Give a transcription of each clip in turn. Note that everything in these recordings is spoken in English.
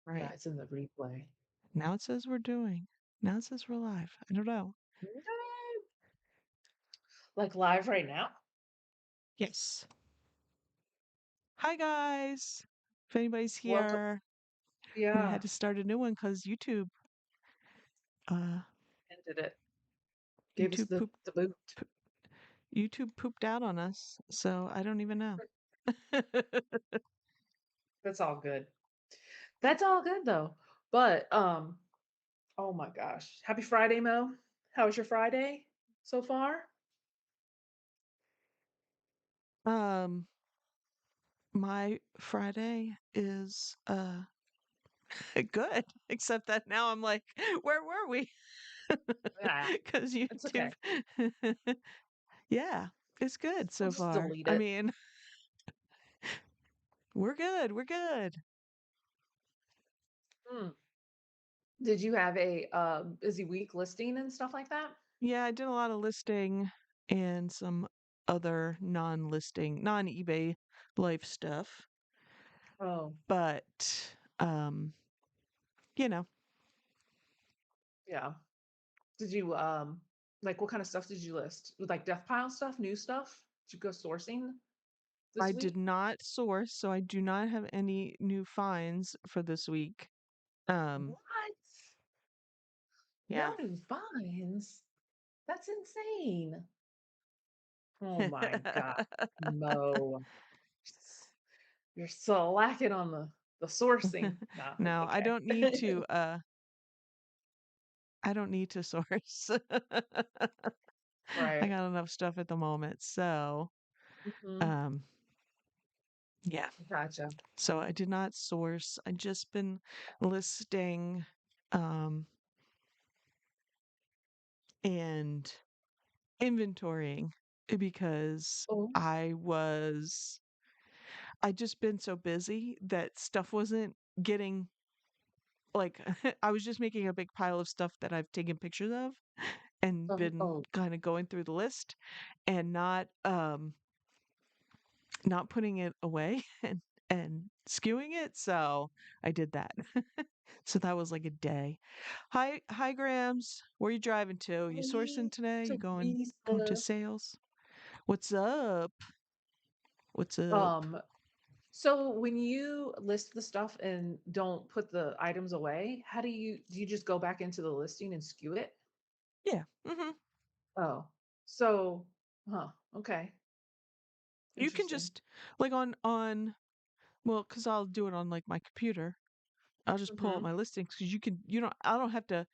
Yeah, Right. it's in the replay. Now it says we're doing. Now it says we're live. I don't know. Okay. Like live right now? Yes. Hi, guys. If anybody's Welcome. here, we Yeah, had to start a new one because uh, ended it. Gave us YouTube the pooped, the boot. po- YouTube pooped out on us. So I don't even know. That's all good. That's all good though. But oh my gosh. Happy Friday, Mo. How was your Friday so far? um, my Friday is good, except that now I'm like, where were we? Yeah, Because it's okay. YouTube, yeah, it's good We'll so just far. delete I it. mean, we're good. We're good. Hmm. Did you have a busy week listing and stuff like that? Yeah, I did a lot of listing and some other non-listing, non-eBay life stuff, Oh, but you know, yeah. Did you like what kind of stuff did you list? Like death pile stuff, new stuff? Did you go sourcing I this did week? not source, so I do not have any new finds for this week. Um, What? yeah. No new finds? That's insane. Oh my God, Mo. You're so lacking on the sourcing. Nah, it's No, okay. I don't need to source. I Right. got enough stuff at the moment. So, Hmm. um, yeah. Gotcha. So I did not source. I just been listing um and inventorying because Oh, I just been so busy that stuff wasn't getting like I was just making a big pile of stuff that I've taken pictures of and been oh, kind of going through the list and not putting it away and skewing it. So I did that. So that was like a day. Hi, Grams. Where you driving to? You sourcing hey, today? You going to Teresa. sales? What's up? What's up? Um, so when you list the stuff and don't put the items away, how do you just go back into the listing and skew it? Yeah. Oh, so, huh, okay, You can interesting. just like on well, because I'll do it on like my computer. I'll just pull up Hmm. my listings because you don't I don't have to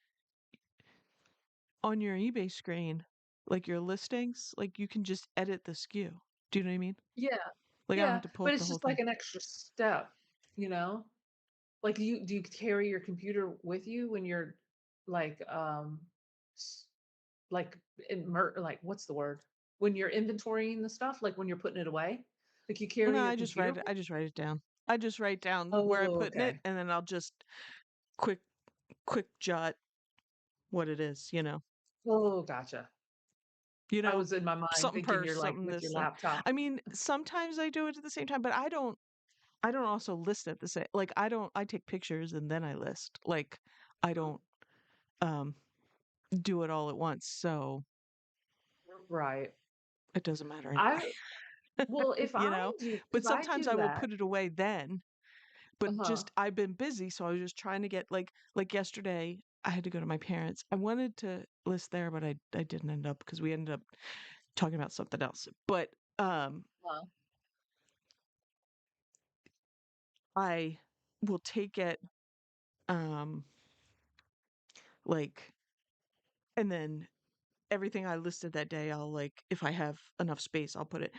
on your eBay screen like your listings like you can just edit the skew. Do you know what I mean? Yeah, Like I don't yeah, have to pull but up the it's whole just like thing. an extra step, you know? Like do you carry your computer with you when you're like s- like like what's the word? When you're inventorying the stuff, like when you're putting it away? Like you No, carry your computer with? I just write it down. I just write down where I'm Oh, putting it okay. and then I'll just quick quick jot what it is, you know. Oh, gotcha. You I know, was in my mind something thinking purse, you're like something with this your that. laptop. I mean, sometimes I do it at the same time, but I don't also list at the same like I take pictures and then I list. Like I don't um do it all at once. So Right. it doesn't matter I anyway, well, if you I know. do, But because I sometimes do I will that. put it away then. But Uh-huh. just I've been busy, so I was just trying to get like yesterday I had to go to my parents. I wanted to list there, but I didn't end up because we ended up talking about something else. But Uh, I will take it um like and then everything I listed that day, I'll like if I have enough space, I'll put it.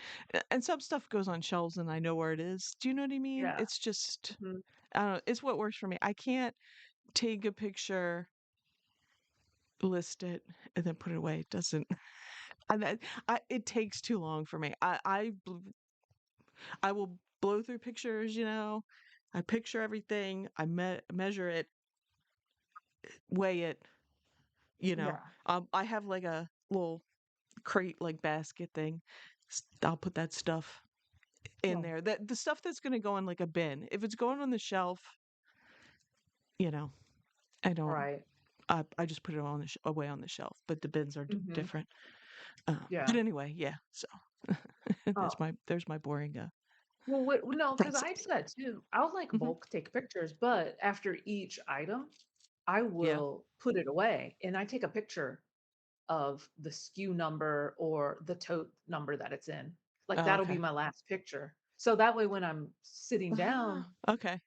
And some stuff goes on shelves and I know where it is. Do you know what I mean? yeah. It's just Mhm. I don't know, it's what works for me. I can't take a picture, list it, and then put it away. It doesn't it takes too long for me. I will blow through pictures, you know. I picture everything, measure it, weigh it, you know. Yeah. I have like a little crate like basket thing. I'll put that stuff in Oh, there. That the stuff that's going to go in like a bin. If it's going on the shelf, you know, I don't. Right. I just put it on the away on the shelf, but the bins are Mhm. different. But Yeah. anyway, yeah. So Oh, there's my boring well, what no, because I do process. that too. I'll, like, Hmm. bulk take pictures, but after each item, I Yeah. will put it away, and I take a picture of the SKU number or the tote number that it's in. Like, Oh, that'll be okay. my last picture. So that way when I'm sitting Ah, down, okay.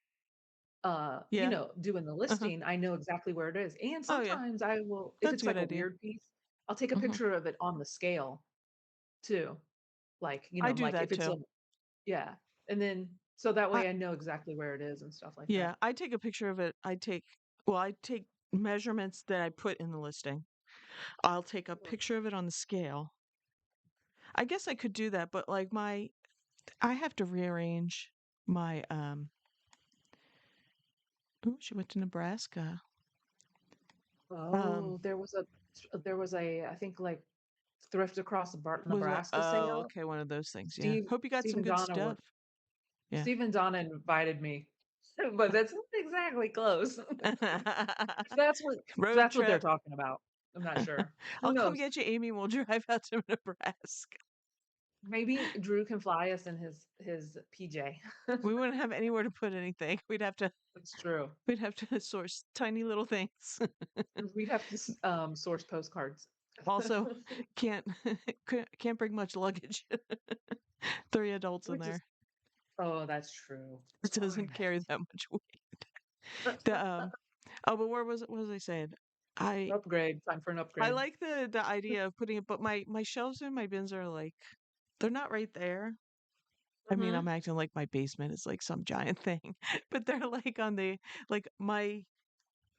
Yeah. doing the Uh-huh. listing, I know exactly where it is. And Oh, yeah. sometimes I will if That's it's a good like a idea. weird piece, I'll take a Hmm. picture of it on the scale too. Like, I do like that if it's too. a yeah. And then so that I way I know exactly where it is and stuff like that. Yeah, I take a picture of it. I take measurements that I put in the listing. I'll take a Mhm. picture of it on the scale. I guess I could do that, but like I have to rearrange my oh, she went to Nebraska. Um Oh, there was a I think like thrift across the was a Nebraska oh, sale. okay, one of those things. Yeah. Steve Hope you got Steve some and good Donna were stuff. Yeah. Steve and Donna invited me, but that's not exactly close. If Road that's what they're trip. talking about. I'm not sure. Who I'll come knows? get you, Amy. We'll drive out to Nebraska. Maybe Drew can fly us in his PJ. We wouldn't have anywhere to put anything. That's true. We'd have to source tiny little things. We'd have to source postcards. Also, can't can't bring much luggage. Three adults in We just there. Oh, that's true. It Darn doesn't carry that much weight. it. The oh, but where was it? What was I saying? I Upgrade. Time for an I upgrade. like the idea of putting it, but my shelves and my bins are like they're not right there. I mean, I'm Mhm. acting like my basement is like some giant thing, but they're like on the like my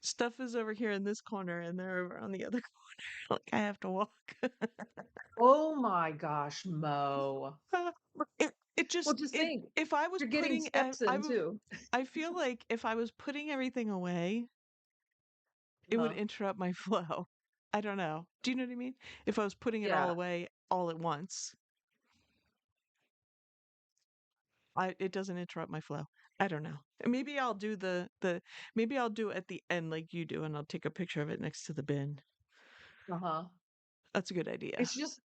stuff is over here in this corner and they're over on the other corner. Like I have to walk. Oh my gosh, Mo. It Well, just just it think, if I was you're getting putting steps in too. I feel like if I was putting everything away, it would Uh-huh. interrupt my flow. I don't know. Do you know what I mean? If I was putting it all Yeah. away all at once, I it doesn't interrupt my flow. I don't know. Maybe I'll do the maybe I'll do it at the end like you do and I'll take a picture of it next to the bin. Uh-huh. That's a good idea. It's just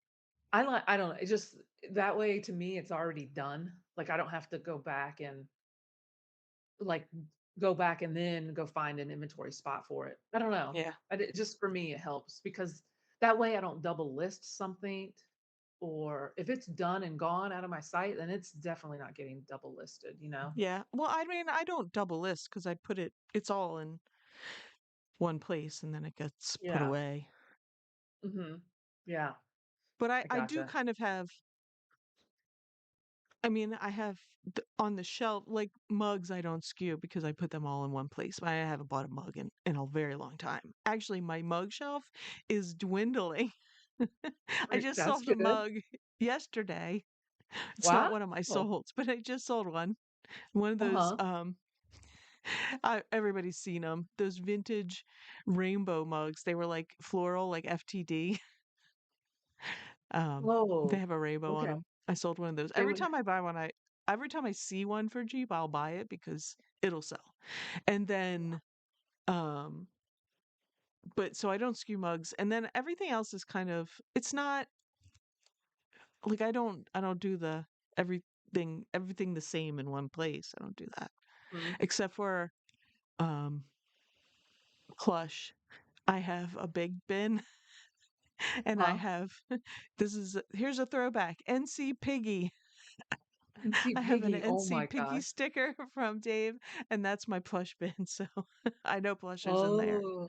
I don't know. It's just that way to me it's already done. Like I don't have to like go back and then go find an inventory spot for it. I don't know. Yeah. Just for me it helps because that way I don't double list something or if it's done and gone out of my site then it's definitely not getting double listed. Yeah. Well, I mean, I don't double list because I put it's all in one place and then it gets put Yeah. away. Mhm. Yeah, But I I do gotcha. kind of have I mean, I have on the shelf, like mugs, I don't skew because I put them all in one place. I haven't bought a mug in a very long time. Actually, my mug shelf is dwindling. I Wait, just that's sold a good. mug yesterday. It's not Wow. one of my solds, but I just sold one. One of those, Uh-huh. everybody's seen them, those vintage rainbow mugs. They were like floral, like FTD. They Oh, have a rainbow on okay. them. I sold one of those. They would Every time I see one for Jeep, I'll buy it because it'll sell. And then, um, but so I don't skew mugs. And then everything else is kind of, it's not like I don't do the everything the same in one place. I don't do that mhm, except for, um, plush. I have a big bin and I huh. have, here's a throwback NC Piggy. And see I have an Piggy, oh NC my Piggy gosh. sticker from Dave, and that's my plush bin. So I know plushers in there. Oh,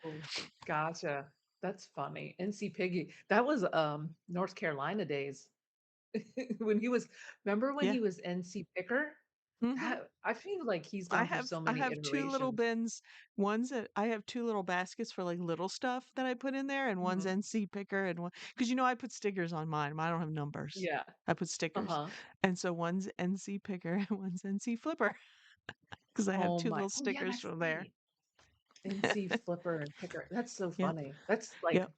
gotcha. That's funny. NC Piggy. That was, North Carolina days. When he was remember when Yeah. he was NC Picker? Hmm. That I feel like he's gone through so I many have two little iterations. bins. I have two little baskets for like little stuff that I put in there, and one's Mhm. NC picker and one because I put stickers on mine. Mine don't have numbers. Yeah. I put stickers, Uh-huh. and so one's NC picker and one's NC flipper because I have Oh two my little oh, yeah, stickers that's from there. right. NC Flipper and Picker. That's so Yep. funny. That's like Yep.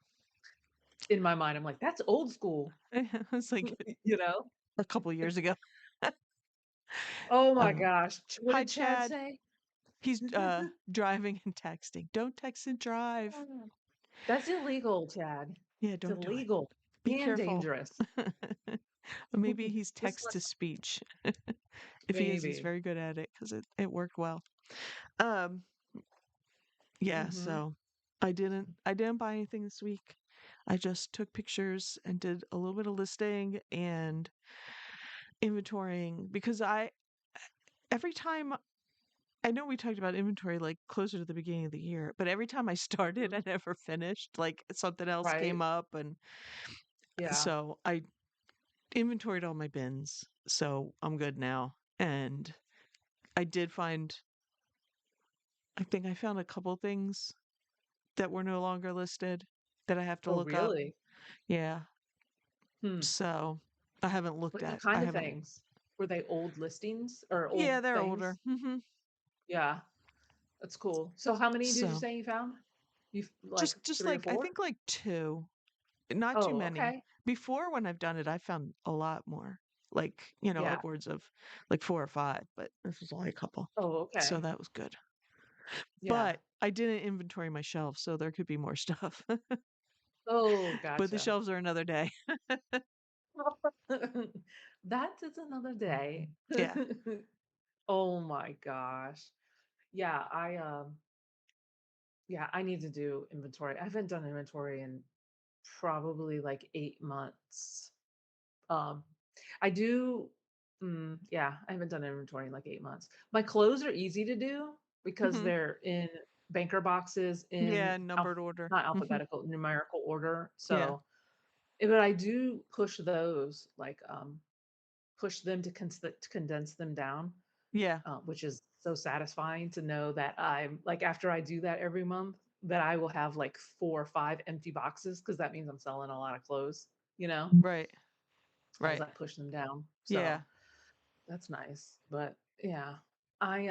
in my mind, I'm like, that's old school, It's like you know? a couple years ago. Oh my Um, gosh. What Hi, did Chad Chad. say? He's driving and texting. Don't text and drive. Ah, that's illegal, Chad. Yeah, It's don't do it. illegal Be and careful. dangerous. Or maybe he's Just text to speech. If he is, he's maybe. very good at it because it worked well. Um, yeah, Hmm. so I didn't buy anything this week. I just took pictures and did a little bit of listing and inventorying because I every time I know we talked about inventory like closer to the beginning of the year, but every time I started, Hmm. I never finished. Like something else came Right? up, and Yeah. so I inventoried all my bins. So I'm good now. And I did find, I think I found a couple things that were no longer listed that I have to Oh, look up. really? Yeah. Hmm. So I haven't looked Like what at, kind I of haven't, things? Were they old listings or old yeah, they're older. things? Yeah, that's cool. So how many did you So say you found? Like just three or like, I four? think like two. Not too Oh, many. okay. Before when I've done it, I found a lot more, like, Yeah. upwards of like 4 or 5, but this was only a couple. Oh, So okay. that was good. Yeah. But I didn't inventory my shelves, so there could be more stuff. Oh, But the gotcha. shelves are another day. That is another day. Yeah. Oh my gosh. Yeah, I need to do inventory. I haven't done inventory in probably like 8 months. Um, I do, yeah, I haven't done inventory in like 8 months. My clothes are easy to do because Mhm. they're in banker boxes in Yeah, numbered order. not Mhm. alphabetical, numerical order. Yeah. So, but I do push those, like, push them to condense them down, Yeah. which is so satisfying to know that I'm like after I do that every month, that I will have like 4 or 5 empty boxes because that means I'm selling a lot of clothes, you know, Right. as Right. I push them down. So Yeah. that's nice. But yeah, I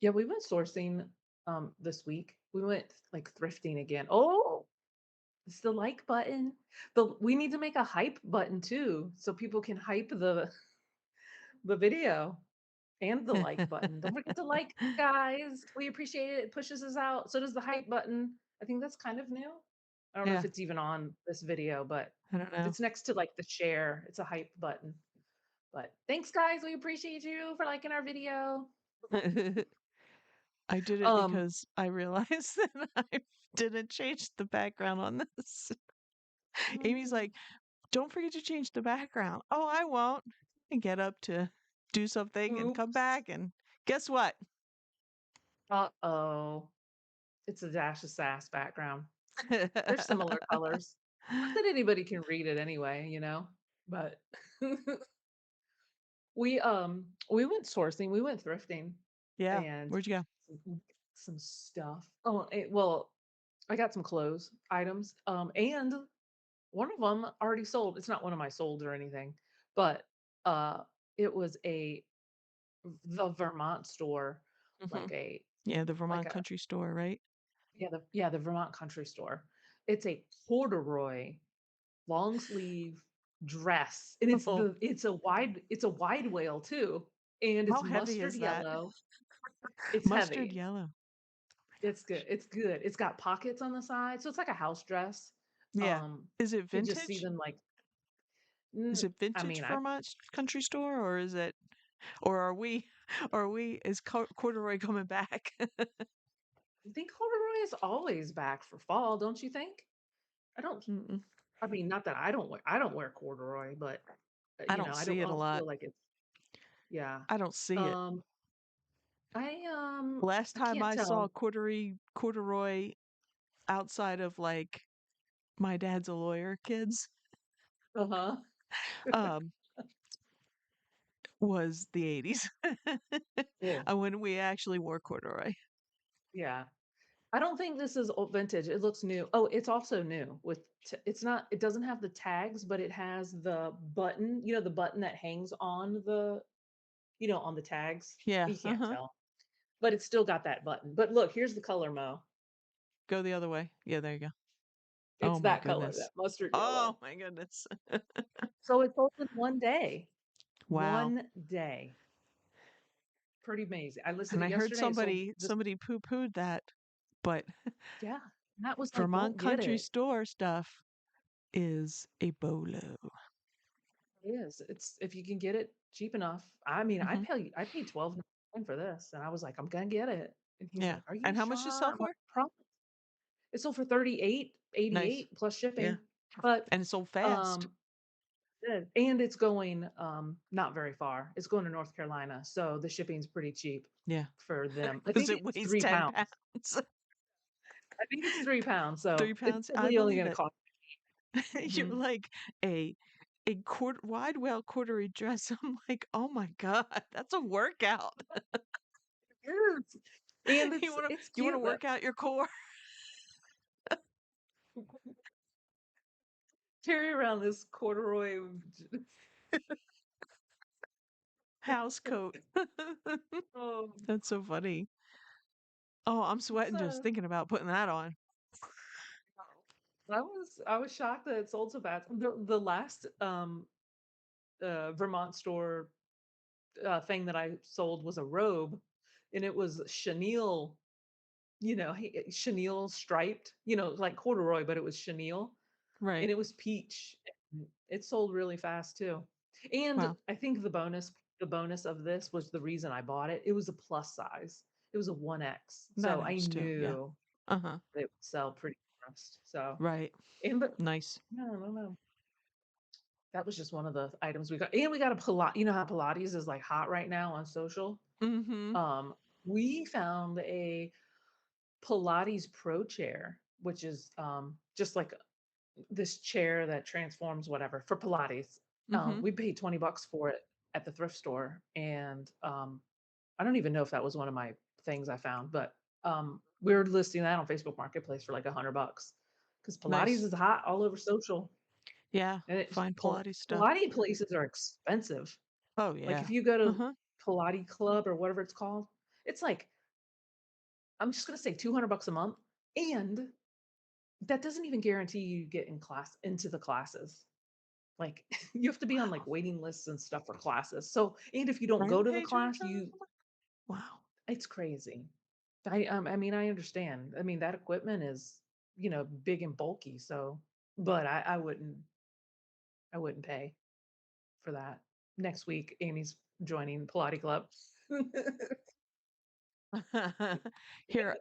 yeah, we went sourcing this week. We went like thrifting again. Oh, it's the like button. We need to make a hype button too, so people can hype the video and the like button. Don't forget to like, guys. We appreciate it. It pushes us out. So does the hype button. I think that's kind of new. I don't know if Yeah. it's even on this video, but I don't know. it's next to like the share. It's a hype button. But thanks, guys. We appreciate you for liking our video. I did it Um, because I realized that I didn't change the background on this. Amy's mm, like, "Don't forget to change the background." Oh, I won't. And get up to do something and come oops. back, and guess what? Uh-oh. It's a Dash of Sass background. They're similar colors. Not that anybody can read it anyway, but we went sourcing, we went thrifting Yeah. and Where'd you go? some stuff. Oh, well, I got some clothes items, and one of them already sold. It's not one of my solds or anything, but uh, it was the Vermont store, Hmm. like a Yeah, the like Vermont a country store, right? the Vermont country store. It's a corduroy long sleeve dress, and Oh, it's a wide wale too, and how it's heavy mustard is that? yellow. It's Mustard heavy. yellow. It's good. It's good. It's got pockets on the side, so it's like a house dress. Yeah. Is it You can just see vintage? them like, Is it I vintage mean, Vermont country store, or is it, or are we, is corduroy coming back? I think corduroy is always back for fall, don't you think? I don't. Mm-mm. I mean, not that I don't wear corduroy, but I don't I don't see I it a don't lot. feel like it's yeah. I don't see it. Um, I Last I time can't I saw tell. corduroy outside of like my dad's a lawyer kids, Uh huh. um, was the 80s. Well, When we actually wore corduroy. yeah. I don't think this is vintage. It looks new. Oh, it's also new with it's not it doesn't have the tags, but it has the button, the button that hangs on on the tags. Yeah. You can't Uh-huh. tell. But it's still got that button. But look, here's the color, Mo. Go the other way. Yeah, there you go. Oh It's my that color, goodness. that mustard Oh yellow. my goodness. So it's sold in one day. Wow. One day. pretty amazing. I listed And it I heard yesterday. It sold this. somebody poo-pooed that, but Yeah. And that was like, Vermont don't get country it. store stuff is a bolo. It is. It's if you can get it cheap enough. I mean, Mhm. I paid 12.99 for this, and I was like, I'm gonna get it. And he's Yeah. like, Are you And how much sure? does it sell I'm like, for? Promise. It sold for Nice. 38.88 plus Yeah. shipping. But And it sold fast. um and it's going not very far. It's going to North Carolina. So the shipping's pretty cheap Yeah. for them. I 'Cause think it it's weighs 10 3 pounds. pounds. I think it's 3 pounds. So 3 it's pounds. I probably only believe gonna it. cost. You're Mhm. like a a quarter wide well corduroy dress. I'm like, "Oh my god, that's a workout." Yes. And You wanna it's you wanna cute. work out your core? Carry around this corduroy. House coat. Oh, That's so funny. Oh, I'm it's sweating just thinking about putting that on. I was shocked that it sold so fast. The last Vermont store thing that I sold was a robe, and it was chenille, chenille striped, like corduroy, but it was chenille, and Right. it was peach. And it sold really fast too. And Wow. I think the bonus of this was the reason I bought it. It was a plus size. It was a 1X. That So I helps too. Yeah. knew Uh-huh. it would sell pretty fast. So, Right. and but Nice. no, no, no. That was just one of the items we got. And we got a Pilates. You know how Pilates is like hot right now on social? Mhm. Um, we found a Pilates Pro chair, which is just like this chair that transforms whatever for Pilates. Mhm. We paid $20 for it at the thrift store, and I don't even know if that was one of my things I found, but we were listing that on Facebook Marketplace for like $100 because Pilates Nice. is hot all over social, Yeah. and Fine Pilates stuff. Pilates places are expensive. Oh, Like if yeah. you go to Uh-huh. Pilates Club or whatever it's called, it's like I'm just gonna say $200 a month, and that doesn't even guarantee you get into the classes. Like, you have to be on, like, Wow. waiting lists and stuff for classes. So and if you don't go Brand to the pay class, $200 a month? Wow. it's crazy. I mean, I understand. I mean, that equipment is, big and bulky, so but I wouldn't pay for that. Next week, Amy's joining Pilates Club. Here,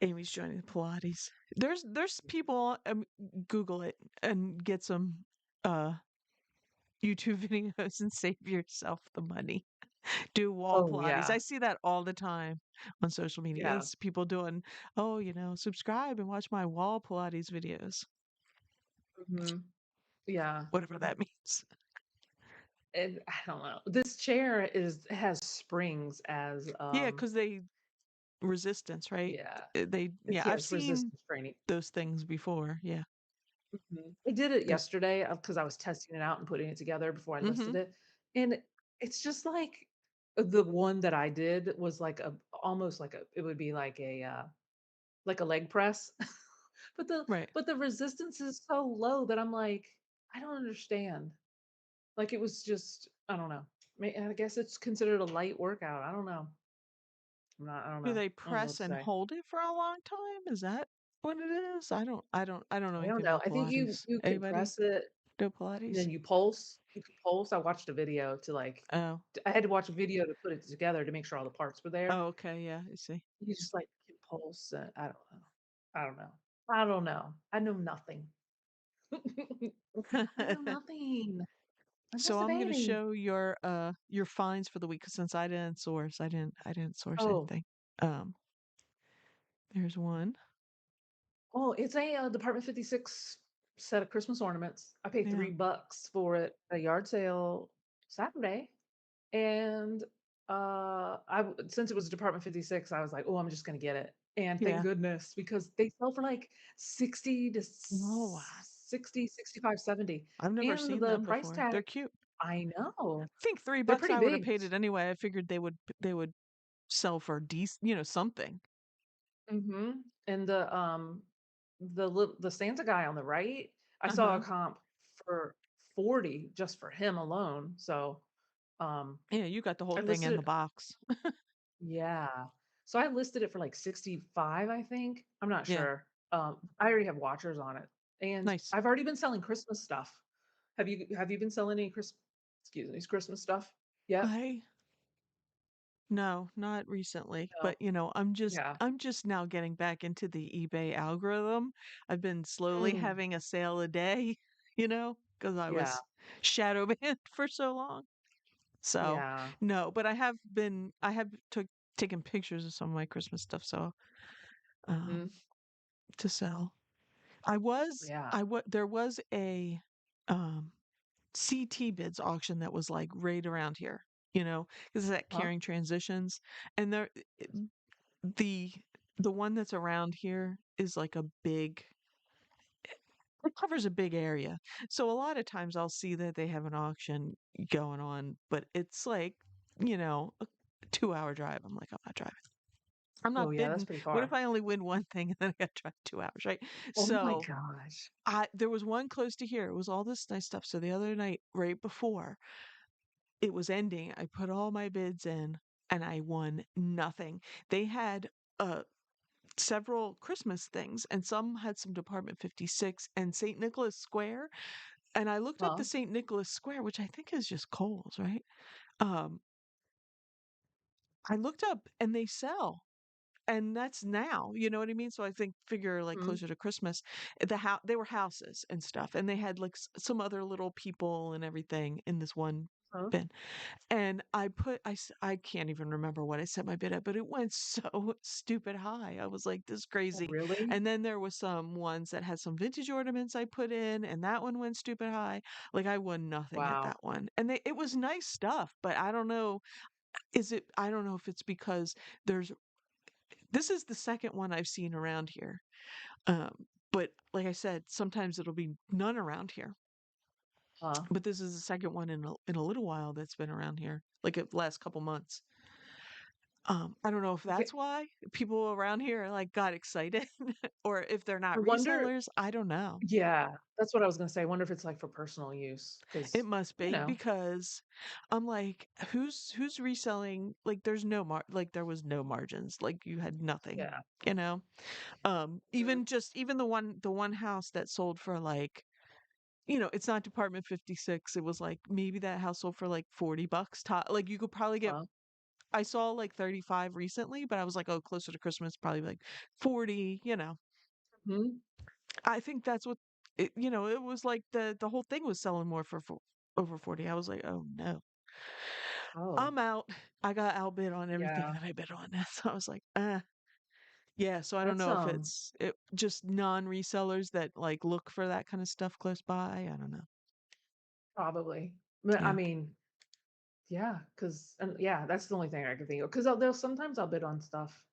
Amy's joining Pilates. There's people, Google it and get some uh YouTube videos and save yourself the money. Do wall Oh, Pilates. yeah. I see that all the time on social media. Yeah. It's people doing, oh, subscribe and watch my wall Pilates videos, Mhm. Yeah. whatever that means. And I don't know. This chair has springs as, Yeah, because they resistance, right? yeah. Yeah, I've It's seen resistance training. those things before. Yeah. I did it And yesterday because I was testing it out and putting it together before I listed mm-hmm. it, and it's just like the one that I did was like almost like it would be like a leg press, but the Right. but the resistance is so low that I'm like, I don't understand. Like it was just I don't know. I guess it's considered a light workout. I don't know. I don't Do know. they I don't know what press to and say. hold it for a long time? Is that what it is? I don't know I don't anything know. about I think you Pilates. you can Anybody press it. do And Pilates? then you pulse. You can pulse. I watched a video to like Oh. I had to watch a video to put it together to make sure all the parts were there. Oh, okay, yeah, I see. You just like can pulse. I don't know. I don't know. I don't know. I know nothing. I know nothing. I'm So just a I'm gonna baby. show your finds for the week 'cause since I didn't source Oh, anything. Um, there's one. oh, it's a Department 56 set of Christmas ornaments. I paid Yeah. $3 for it at a yard sale Saturday. And, since it was Department 56, I was like, "Oh, I'm just gonna get it." And thank Yeah. goodness because they sell for like 60 to Oh, wow. 60, 65, 70. I've never And seen the them price before. tag They're cute. I know. I think 3 They're bucks pretty I would have big. paid it anyway. I figured they would sell for something. Mhm. And the Santa guy on the right, I saw a Uh-huh. comp for 40 just for him alone, so Yeah, you got the whole I thing listed in the it. box. Yeah. So I listed it for like 65, I think. I'm not Yeah, sure. I already have watchers on it. And nice. I've already been selling Christmas stuff. Have you been selling any Christmas stuff yet? I No, not recently, No. but Yeah. I'm just now getting back into the eBay algorithm. I've been slowly Mm, having a sale a day, because I yeah. was shadow banned for so long. So, Yeah. no, but I have taken pictures of some of my Christmas stuff so um Mhm. to sell. Yeah. There was a um CT bids auction that was like right around here, because it's at Huh? Caring Transitions, and the the one that's around here is like a big it covers a big area. So a lot of times I'll see that they have an auction going on, but it's like, a 2-hour drive. I'm like, I'm not driving. I'm Oh, not yeah, that's bidding. pretty What if far. I only win one thing and then I got to drive 2 hours, right? Oh my So gosh. I there was one close to here. It was all this nice stuff. So the other night, right before it was ending, I put all my bids in and I won nothing. They had uh several Christmas things, and some had some Department 56 and St. Nicholas Square. And I looked up the Huh? St. Nicholas Square, which I think is just Kohl's, right? Um, I looked up and they sell. And that's now, you know what I mean? So I think figure like Mhm. closer to Christmas, they were houses and stuff, and they had like some other little people and everything in this one Huh? bin. And I can't even remember what I set my bid at, but it went so stupid high. I was like, this is Oh, crazy. really? And then there was some ones that had some vintage ornaments I put in, and that one went stupid high. Like I won nothing at Wow. that one. And it was nice stuff, but I don't know if it's because there's this is the second one I've seen around here. But like I said, sometimes it'll be none around here. Huh? But this is the second one in a little while that's been around here, like the last couple months. I don't know if Okay. that's why people around here like got excited or if they're I not wonder. resellers. I don't know. Yeah, that's what I was gonna say. I wonder if it's, like, for personal use, It because must you be know. because I'm like, who's reselling? Like, like there was no margins. Like you had nothing, Yeah. you know. Mhm. Even the one house that sold for like, it's not Department 56. It was like maybe that house sold for like $40 top. Like you could probably get. Huh? I saw like 35 recently, but I was like, oh, closer to Christmas, probably like 40. Mhm. I think that's what it was like the whole thing was selling more for over 40. I was like, oh no. Oh, I'm out. I got outbid on everything yeah. that I bid on. So I was like, yeah, so I don't That's, know if it just non-resellers that like look for that kind of stuff close by. I don't know. probably. But, I Yeah. mean, yeah, yeah, that's the only thing I can think of. Because 'cause they'll sometimes I'll bid on stuff,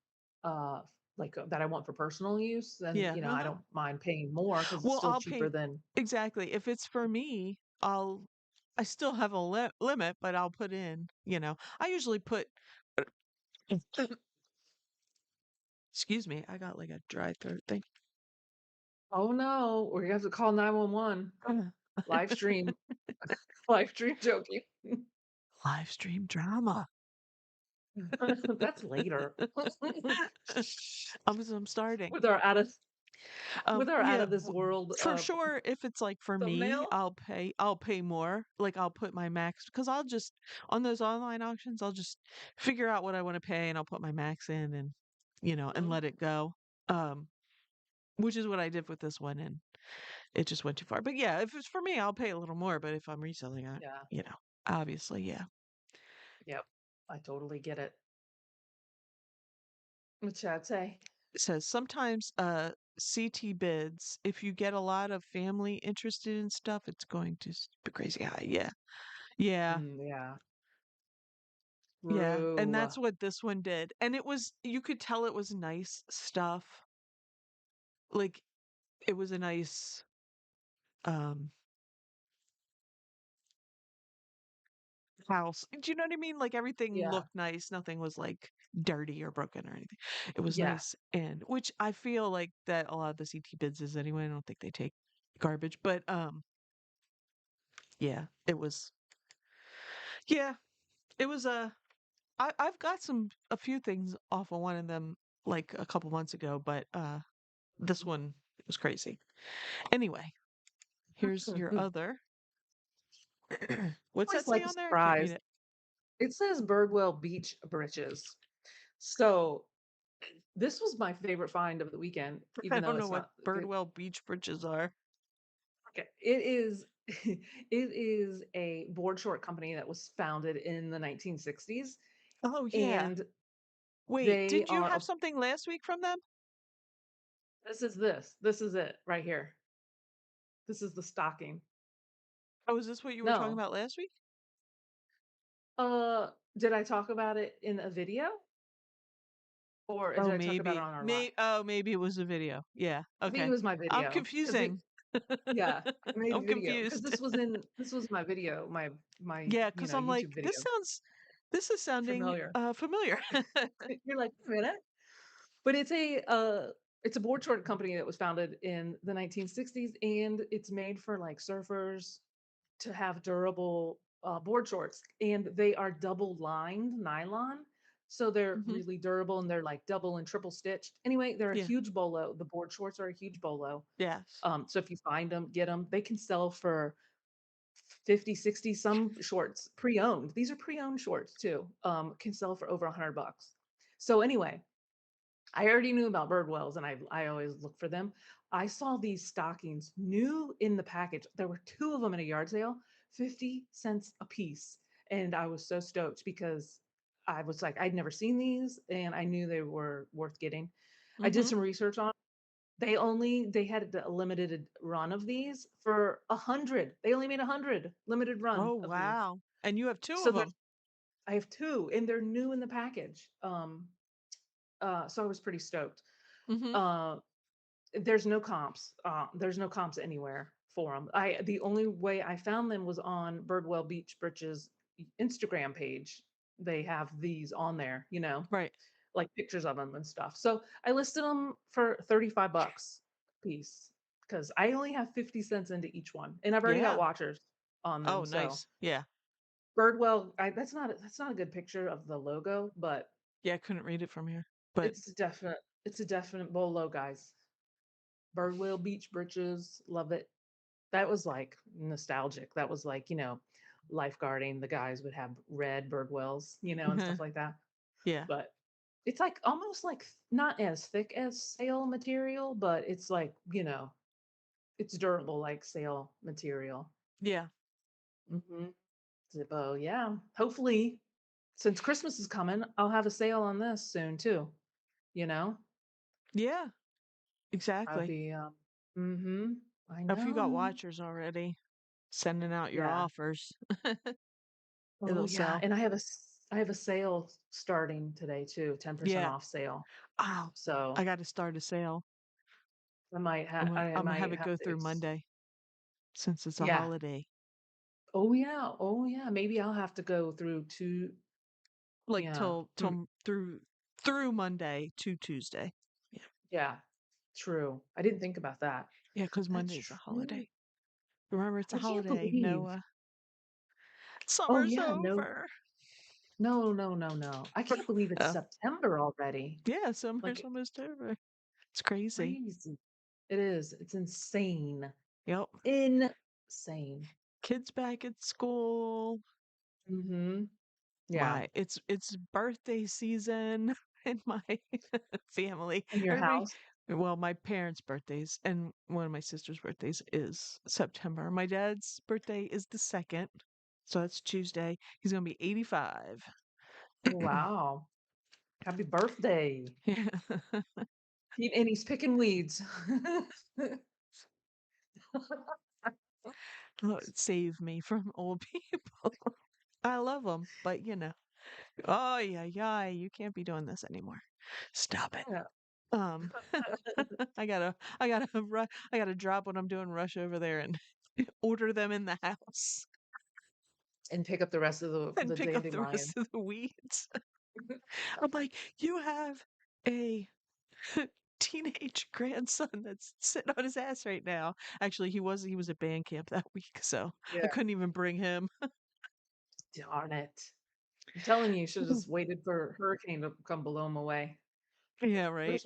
uh, like, that I want for personal use, then, Yeah. I Uh-huh. don't mind paying more because it's Well, still I'll cheaper pay than. exactly. If it's for me, I still have a limit, but I'll put in, I usually put excuse me, I got like a dry throat thing. "Oh, no, we're gonna have to call 911. Live stream live stream joking." Live stream drama. That's later. I'm starting. With our out of out Yeah, of this world, for sure. If it's like for me, thumbnail? I'll pay more. Like I'll put my max because I'll just on those online auctions, I'll just figure out what I want to pay and I'll put my max in and and Mhm. let it go. Um, which is what I did with this one, and it just went too far. But yeah, if it's for me, I'll pay a little more. But if I'm reselling it, Yeah. obviously, yeah. Yep. I totally get it. What Chad say? It says sometimes CT bids, if you get a lot of family interested in stuff, it's going to be crazy high. Yeah. Yeah. Yeah. Yeah. And True. that's what this one did. And you could tell it was nice stuff. Like it was a nice um house. Do you know what I mean? Like everything Yeah. looked nice. Nothing was like dirty or broken or anything. It was Yeah. nice. And which I feel like that a lot of the CT bids is anyway. I don't think they take garbage. But yeah, it was yeah. It was I've got a few things off of one of them like a couple months ago, but this one was crazy. Anyway, here's your I other. What's that always say like a on there? I can't read surprise. it. It says Birdwell Beach Britches. So this was my favorite find of the weekend, I even though don't know it's what not good. Birdwell beach bridges are. Okay. It is it is a board short company that was founded in the 1960s, Oh yeah. and Wait, they didn't you are have something last week from them? this is it right here. This is the stocking. Oh, is this what you were talking No. about last week? Uh, did I talk about it in a video or did Oh, I talk about it maybe. on our live? Maybe it was a video. Yeah. I think it Okay. was my I'm video because it confusing. yeah, I made a I'm video because confused. this was my video, my, Yeah, you because know, I'm like, YouTube video. this is sounding Familiar. familiar. You're like, "Wait a minute." But it's a board short company that was founded in the 1960s, and it's made for like surfers to have durable board shorts, and they are double lined nylon. So they're Hmm. really durable and they're like double and triple stitched. Anyway, they're a Yeah. huge bolo. The board shorts are a huge bolo. Yes. So if you find them, get them. They can sell for 50, 60. Some shorts pre-owned. These are pre-owned shorts too. Can sell for over $100. So anyway, I already knew about Birdwells and I always look for them. I saw these stockings new in the package. There were two of them at a yard sale, 50 cents a piece. And I was so stoked because I was like, I'd never seen these and I knew they were worth getting. I did Hmm. some research on. They had a limited run of these for 100. They only made 100 limited run Oh, of these. wow. And you have two So of there's them. I have two and they're new in the package. So I was pretty stoked. Hmm. Uh, there's no comps. There's no comps anywhere for them. The only way I found them was on Birdwell Beach Britches Instagram page. They have these on there, Right. like pictures of them and stuff. So I listed them for 35 bucks a piece because I only have 50 cents into each one, and I've already got Yeah. watchers on Oh, them. So nice. Yeah. Birdwell, that's not a good picture of the logo, but Yeah, I couldn't read it from here. But it's a definite bolo, guys. Birdwell Beach Britches, love it. That was like nostalgic. That was like, lifeguarding. The guys would have red Birdwells, and stuff like that. yeah. But it's like almost like not as thick as sail material, but it's like, it's durable like sail material. Yeah. Hmm. Zippo, yeah. Hopefully, since Christmas is coming, I'll have a sale on this soon too. You know, Yeah. I'd Exactly. be, mm-hmm. I If you got know. watchers already sending out your Yeah. offers, Oh it'll yeah, sell. and I have a sale starting today too, 10% Yeah. off sale. Oh, So I got to start a sale. I I'm gonna have might it have go to through Monday since it's a yeah. holiday. Oh yeah. Oh yeah. Maybe I'll have to go through two. Like Yeah. through Monday to Tuesday. Yeah. Yeah. True. I didn't think about that. Yeah, because That's Monday's a true. holiday. Remember, it's a I can't holiday. No, believe. Oh summer's yeah, no. over. No, no, no, no. I can't believe it's Oh, September already. yeah, summer's Like almost over. It's crazy. crazy. It is. It's insane. Yep. Insane. Kids back at school. Mhm. Yeah. It's birthday season in my family. In your Everybody, house. well, my parents' birthdays and one of my sister's birthdays is September. My dad's birthday is the 2nd, so that's Tuesday. He's gonna be 85. Oh, wow. Happy birthday. Yeah. And he's picking weeds. Oh, save me from old people. I love them, but oh yeah, yeah, you can't be doing this anymore. Stop it. Yeah. Um, I gotta drop what I'm doing, rush over there and order them in the house And pick up the rest of and the pick up the rest dandelion. of the weeds. I'm like, you have a teenage grandson that's sitting on his ass right now. Actually, he was at band camp that week, so I Yeah. couldn't even bring him. Darn it. I'm telling you, you should have just waited for a hurricane to come blow them away. Yeah, right.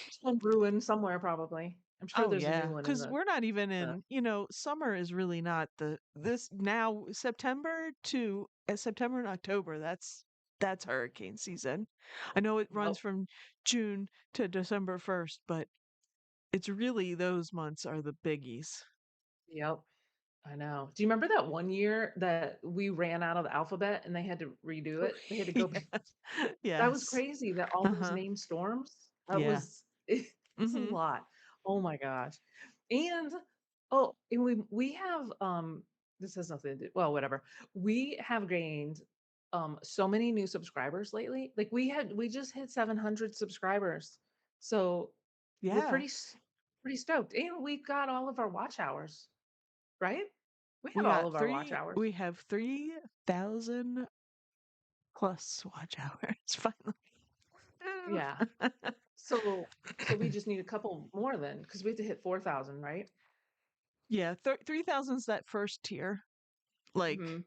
There's one brewing somewhere probably. I'm sure Oh there's a new yeah, one in because we're not even the in, summer is really not this now September to September and October. That's hurricane season. I know it runs Yep, from June to December 1st, but it's really those months are the biggies. yep, I know. Do you remember that one year that we ran out of the alphabet and they had to redo it? They had to go. Yeah. That was Yes. crazy that all those Uh-huh. named storms, that Yeah. was it was a Mm-hmm. lot. Oh my gosh. And oh, and we have, this has nothing to do well, whatever. We have gained, so many new subscribers lately. Like, we just hit 700 subscribers. So, we're Yeah. pretty stoked, and we've got all of our watch hours, right? We We have all got of our watch three hours. we have 3,000 plus watch hours finally. Yeah. So we just need a couple more then, because we have to hit 4,000, right? Yeah, 3,000's that first tier. Like, Mhm.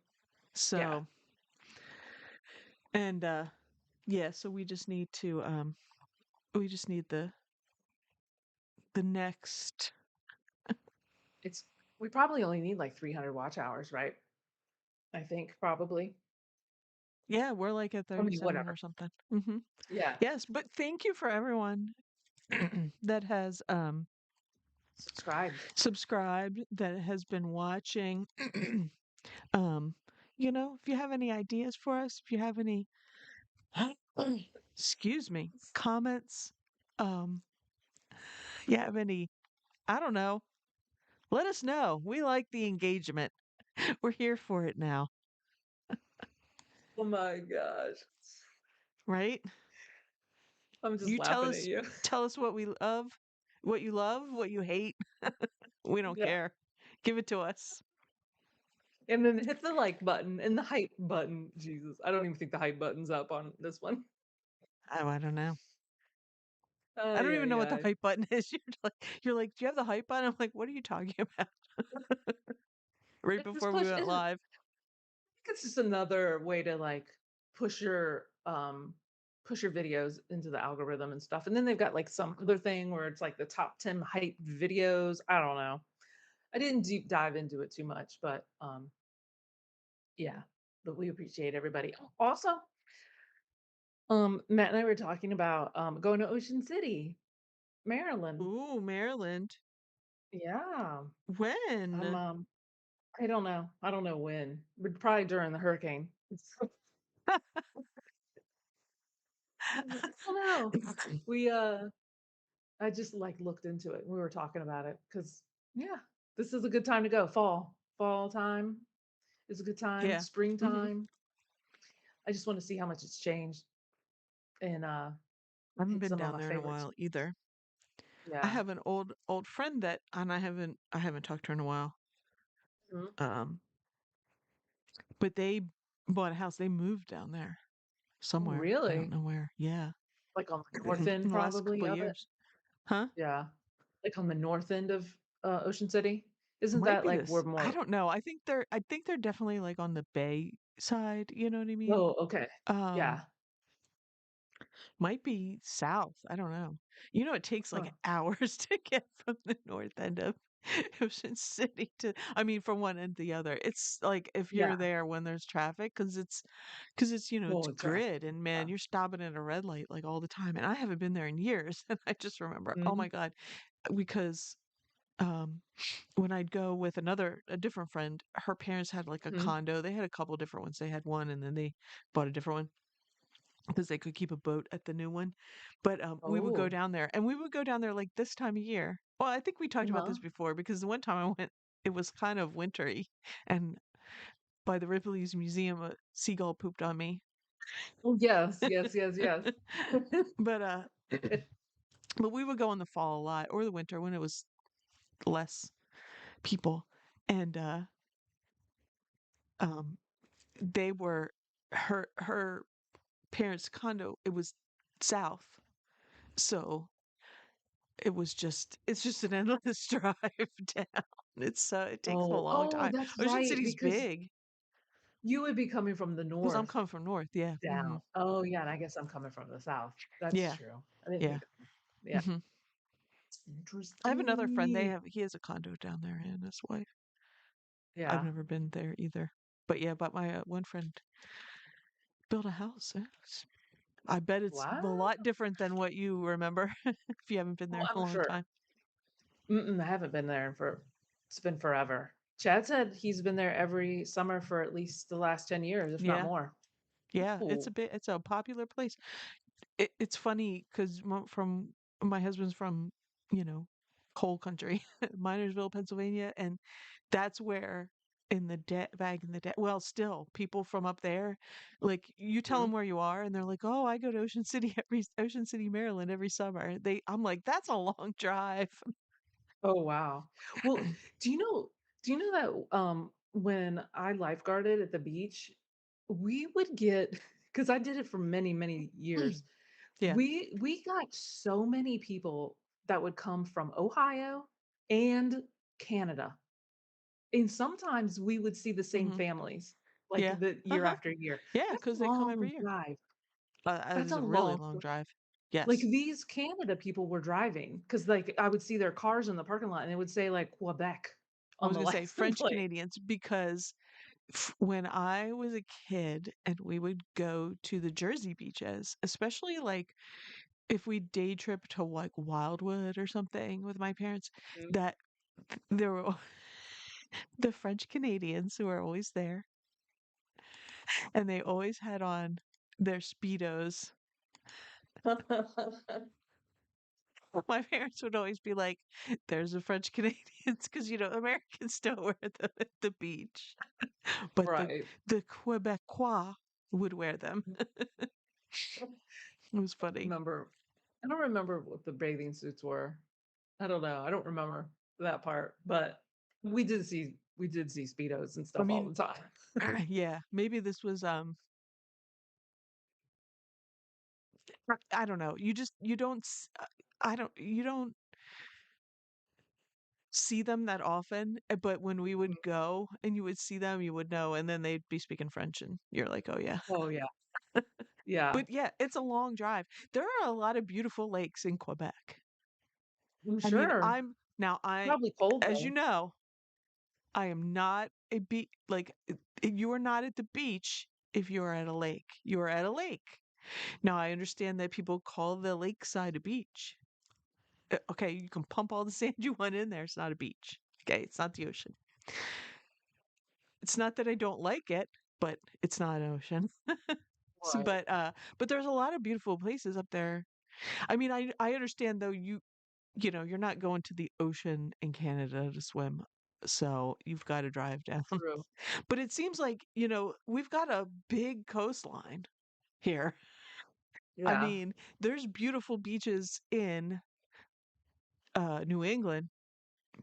Yeah. so, and yeah, so we just need the next. It's we probably only need like 300 watch hours, right? I think probably. Yeah, we're like at I mean, 37 or whatever. something. Hmm. Yeah. Yes, but thank you for everyone that has Subscribed. subscribed, that has been watching. um, if you have any ideas for us, if you have any excuse me, comments, um, you have any, I don't know, let us know. We like the engagement. We're here for it now, Oh my gosh. right? I'm just You laughing at you. tell us what you love, what you hate. We don't Yeah. care. Give it to us. And then hit the like button and the hype button. Jesus, I don't even think the hype button's up on this one. Oh, I don't know. I don't Ay, even ay, know what the ay. hype button is. You're like, do you have the hype button? I'm like, what are you talking about? Right Just before we push went it's live. it's just another way to like push your um push your videos into the algorithm and stuff. And then they've got like some other thing where it's like the top 10 hype videos. I don't know. I didn't deep dive into it too much, but yeah. But we appreciate everybody. Also, Matt and I were talking about going to Ocean City, Maryland. Ooh, Maryland. Yeah. I'm When? I don't know. I don't know when. But probably during the hurricane. I don't know. We I just like looked into it. We were talking about it because yeah, this is a good time to go. Fall time is a good time. Yeah. Hmm. Springtime. I just want to see how much it's changed and I haven't hit been some of down my there in a favorites. while either. I Yeah. have an old friend that, and I haven't talked to her in a while. Mhm. Um, but they bought a house. They moved down there Oh, somewhere. I don't really? know where. Yeah. Like on the north In end, the last probably couple of of it. years. Huh? Yeah. Like on the north end of Ocean City. Isn't Might that be like we're this. I more? don't know. I think they're definitely like on the bay side, you know what I mean? Oh, okay. Um, Yeah. might be south. I don't know. It takes like Huh. hours to get from the north end of Ocean City to, I mean, from one end to the other. It's like if Yeah. you're there when there's traffic, it's Oh, traffic. grid, and man, Yeah. you're stopping at a red light like all the time. And I haven't been there in years. And I just remember, oh Mhm. my God, because um when I'd go with a different friend, her parents had like a Mhm. condo. They had a couple different ones. They had one and then they bought a different one because they could keep a boat at the new one. But we would go Oh. down there, and we would go down there like this time of year. Well, I think we talked about Uh-huh. this before because the one time I went, it was kind of wintry, and by the Ripley's Museum, a seagull pooped on me. Oh, yes, yes, yes, yes. but but we would go in the fall a lot or the winter when it was less people, and um, they were her parents' condo. It was south, so it's just an endless drive down. It takes a Oh, long oh, time. that's Ocean right, City's because big. You would be coming from the 'Cause I'm north coming from north, yeah, down. mhm. Oh, yeah, and I guess I'm coming from the south. That's Yeah, true. I didn't yeah, think of yeah. mhm. I have another friend, Interesting. he has a condo down there, and his wife. I've Yeah. never been there either. But yeah, but my, one friend built a house, yes. I bet it's a What? lot different than what you remember if you haven't been Oh, there in a I'm long sure. time. I haven't been there for it's been forever. Chad said he's been there every summer for at least the last 10 years, if not Yeah, more. yeah, Ooh. it's a popular place. It's funny 'cause from my husband's from, you know, coal country, Minersville, Pennsylvania, and that's where in the day back in the day well, still, people from up there, like, you tell them Mhm. where you are, and they're like, "Oh, I go to Ocean City, Maryland every summer." I'm like, "That's a long drive." Oh, wow. Well, do you know that, when I lifeguarded at the beach, we would get because I did it for many, many years. Yeah, We got so many people that would come from Ohio and Canada, and sometimes we would see the same mhm, families, like, yeah, the year uh-huh, after year. yeah, That's a 'cause they come every long year. drive. That That's is a a really long long drive. drive. Like, Yes. these Canada people were driving because, like, I would see their cars in the parking lot, and it would say, like, Quebec I on was the gonna say license French plate. Canadians because when I was a kid and we would go to the Jersey beaches, especially like if we day trip to like Wildwood or something with my parents, Mhm. that there were the French Canadians who were always there and they always had on their Speedos. My parents would always be like, there's the French Canadians because, Americans don't wear them at the beach, but Right. the Quebecois would wear them. It was funny. Remember I don't remember what the bathing suits were. I don't know. I don't remember that part, but we did see Speedos and I stuff all mean, the time. yeah, maybe this was I don't know. You don't I don't you don't see them that often, but when we would go and you would see them, you would know, and then they'd be speaking French, and you're like, oh yeah. Oh, yeah. Yeah. But yeah, it's a long drive. There are a lot of beautiful lakes in Quebec. I'm I mean, sure. Probably cold, as you though. know, I am not a like you are not at the beach if you are at a lake. You are at a lake. Now I understand that people call the lakeside a beach. Okay, you can pump all the sand you want in there. It's not a beach. Okay, it's not the ocean. It's not that I don't like it, but it's not an ocean. So, Right. but there's a lot of beautiful places up there. I mean, I understand though you're not going to the ocean in Canada to swim. So you've got to drive down. True. But it seems like, we've got a big coastline here. I Yeah. mean, there's beautiful beaches in New England,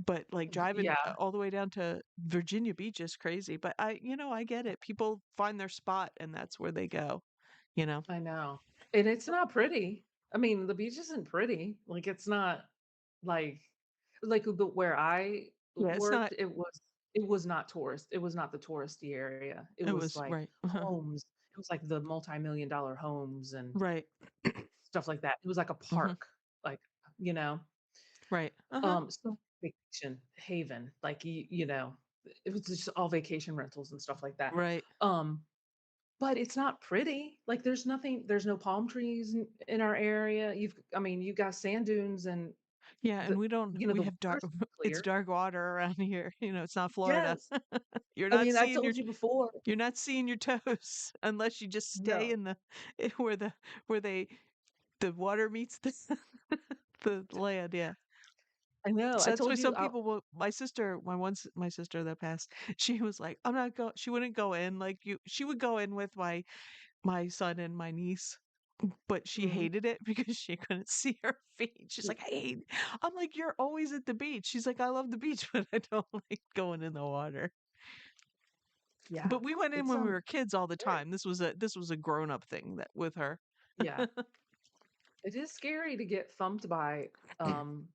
but like driving Yeah, all the way down to Virginia Beach is crazy. But I get it. People find their spot and that's where they go, you know? I know. And it's not pretty. I mean, the beach isn't pretty. Like, it's not like where I Yeah, it's worked, not, it was not tourist. It was not the touristy area. It it was was like right. homes. It was like the multi-million dollar homes and Right. stuff like that. It was like a Hmm. park, like, you know, Right. Uh-huh. so vacation haven, like it was just all vacation rentals and stuff like that. Right. Um, but it's not pretty. Like there's no palm trees in our area. I mean, you've got sand dunes and Yeah, and the we the have dark water's it's clear. dark water around here. It's not Florida. Yes. You're I not mean, I seeing told you before. you're not seeing your toes unless you just stay No, in the where where they the water meets the the land, yeah. I know. So I that's why told you some people will my sister that passed, she was like, "I'm not go," she wouldn't go in like you she would go in with my son and my niece, but she Mhm. hated it because she couldn't see her feet. She's like, I'm like, "You're always at the beach." She's like, "I love the beach, but I don't like going in the water." Yeah. But we went in It's when we were kids all the scary. time. This was a grown-up thing that with her. Yeah. It is scary to get thumped by um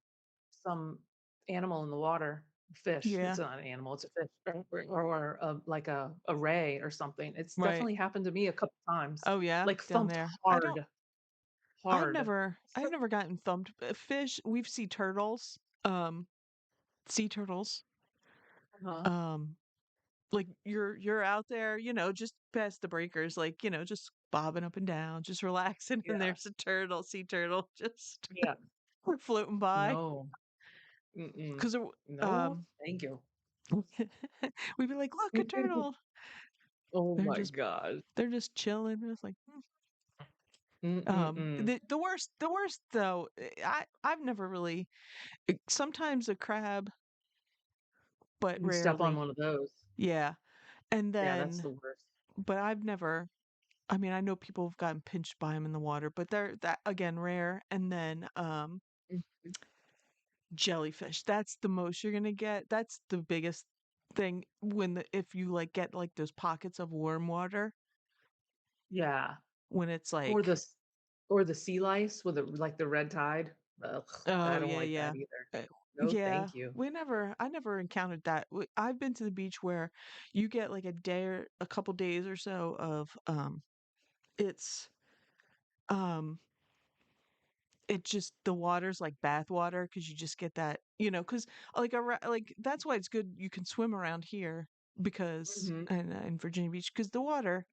some animal in the water. Fish. It's Yeah. not an animal, it's a fish or like a ray or something. It's Right. definitely happened to me a couple times, Oh yeah, like down thumped there. I don't. hard, hard. I've never gotten thumped. Fish. We've seen turtles. Sea turtles. Uh-huh. Um, like you're out there, just past the breakers, like just bobbing up and down, just relaxing, and Yeah, there's a turtle, sea turtle, just yeah. floating by. No. Mm-mm. Because No, um, thank you. we'd be like, "Look, a turtle!" Oh They're my just gosh. they're just chilling. It's like, Mm-mm-mm. the worst though. I've never really. Sometimes a crab, but You step on rarely. one of those. Yeah, and Yeah, that's then, the worst. but I've never. I mean, I know people have gotten pinched by them in the water, but they're that again rare. And then Mhm. jellyfish. That's the most you're gonna get. That's the biggest thing if you like get like those pockets of warm water Yeah. when it's Or the like, s or the sea lice with the like the red tide. Ugh, I oh don't yeah, like yeah. that either. Uh, No, yeah, thank you. I never encountered that. I've been to the beach where you get like a day or a couple days or so of it's um it just the water's like bath water because you just get that, because like that's why it's good you can swim around here because Mhm, and in Virginia Beach because the water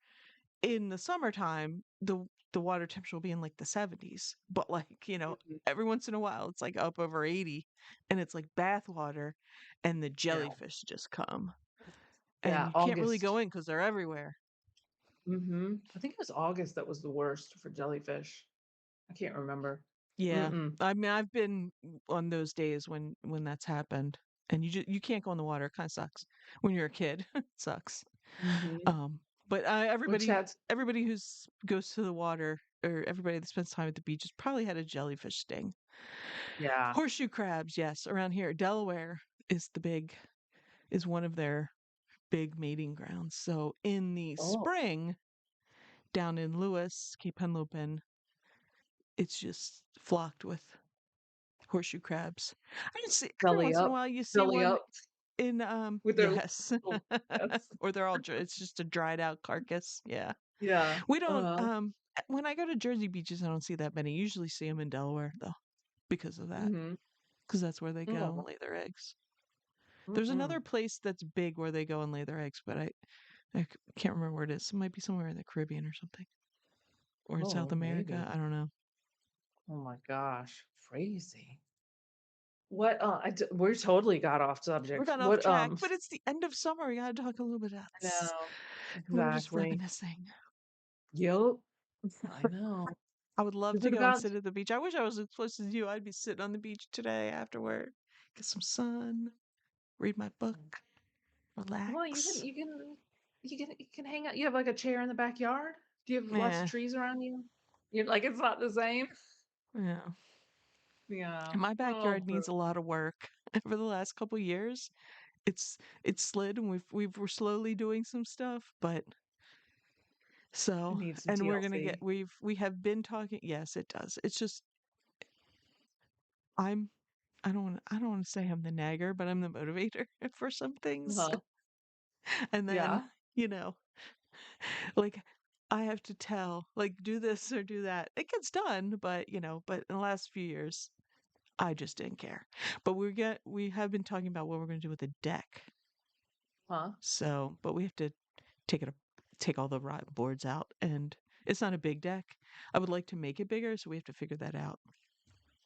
in the summertime the water temperature will be in like the 70s, but like mhm. every once in a while it's like up over 80 and it's like bath water and the Yeah. jellyfish just come and Yeah, you can't really August. go in because they're everywhere. Mhm. I think it was August that was the worst for jellyfish. I can't remember. Yeah. Mm-mm. I mean, I've been on those days when that's happened and you can't go in the water. It kind of sucks when you're a kid. It sucks. Mhm. Um, but Which had everybody who's goes to the water or everybody that spends time at the beach has probably had a jellyfish sting. yeah. Horseshoe crabs, yes, around here. Delaware is one of their big mating grounds. So in the Oh, spring down in Lewis, Cape Henlopen, it's just flocked with horseshoe crabs. I can see every belly once in a up. while you see Belly one up in with their yes. little yes. Or they're all it's just a dried out carcass. Yeah. Yeah. We don't Uh-huh. when I go to Jersey beaches I don't see that many. Usually see them in Delaware though because of that. Mhm. Because that's where they go and Oh, lay their eggs. There's mm-mm. another place that's big where they go and lay their eggs, but can't remember where it is. It might be somewhere in the Caribbean or something, or in South Oh, America. maybe. I don't know. Oh my gosh, crazy. What, we totally got off We're subject. gone off What, track, but it's the end of summer. We gotta talk a little bit about I this. know. We were just Exactly. reminiscing. Yep. I know. I would We love to could have go and got sit at the beach. I wish I was as close as you. I'd be sitting on the beach today after work, get some sun, read my book, well, you can relax. you can hang out. You have like a chair in the backyard? Do you have lots of Yeah, trees around you? You're like, it's not the same? yeah. Yeah. And my Oh, backyard needs a lot of work. For the last couple years, it's it's slid, and we're slowly doing some stuff, but it so needs some and we're gonna get TLC. we have been talking. Yes, it does. It's just I'm I don't want to say I'm the nagger, but I'm the motivator for some things. Uh-huh. And then, Yeah. you know, like I have to tell, like do this or do that. It gets done, but but in the last few years, I just didn't care. But we have been talking about what we're going to do with the deck. Huh? So, but we have to take it take all the rod boards out and it's not a big deck. I would like to make it bigger, so we have to figure that out.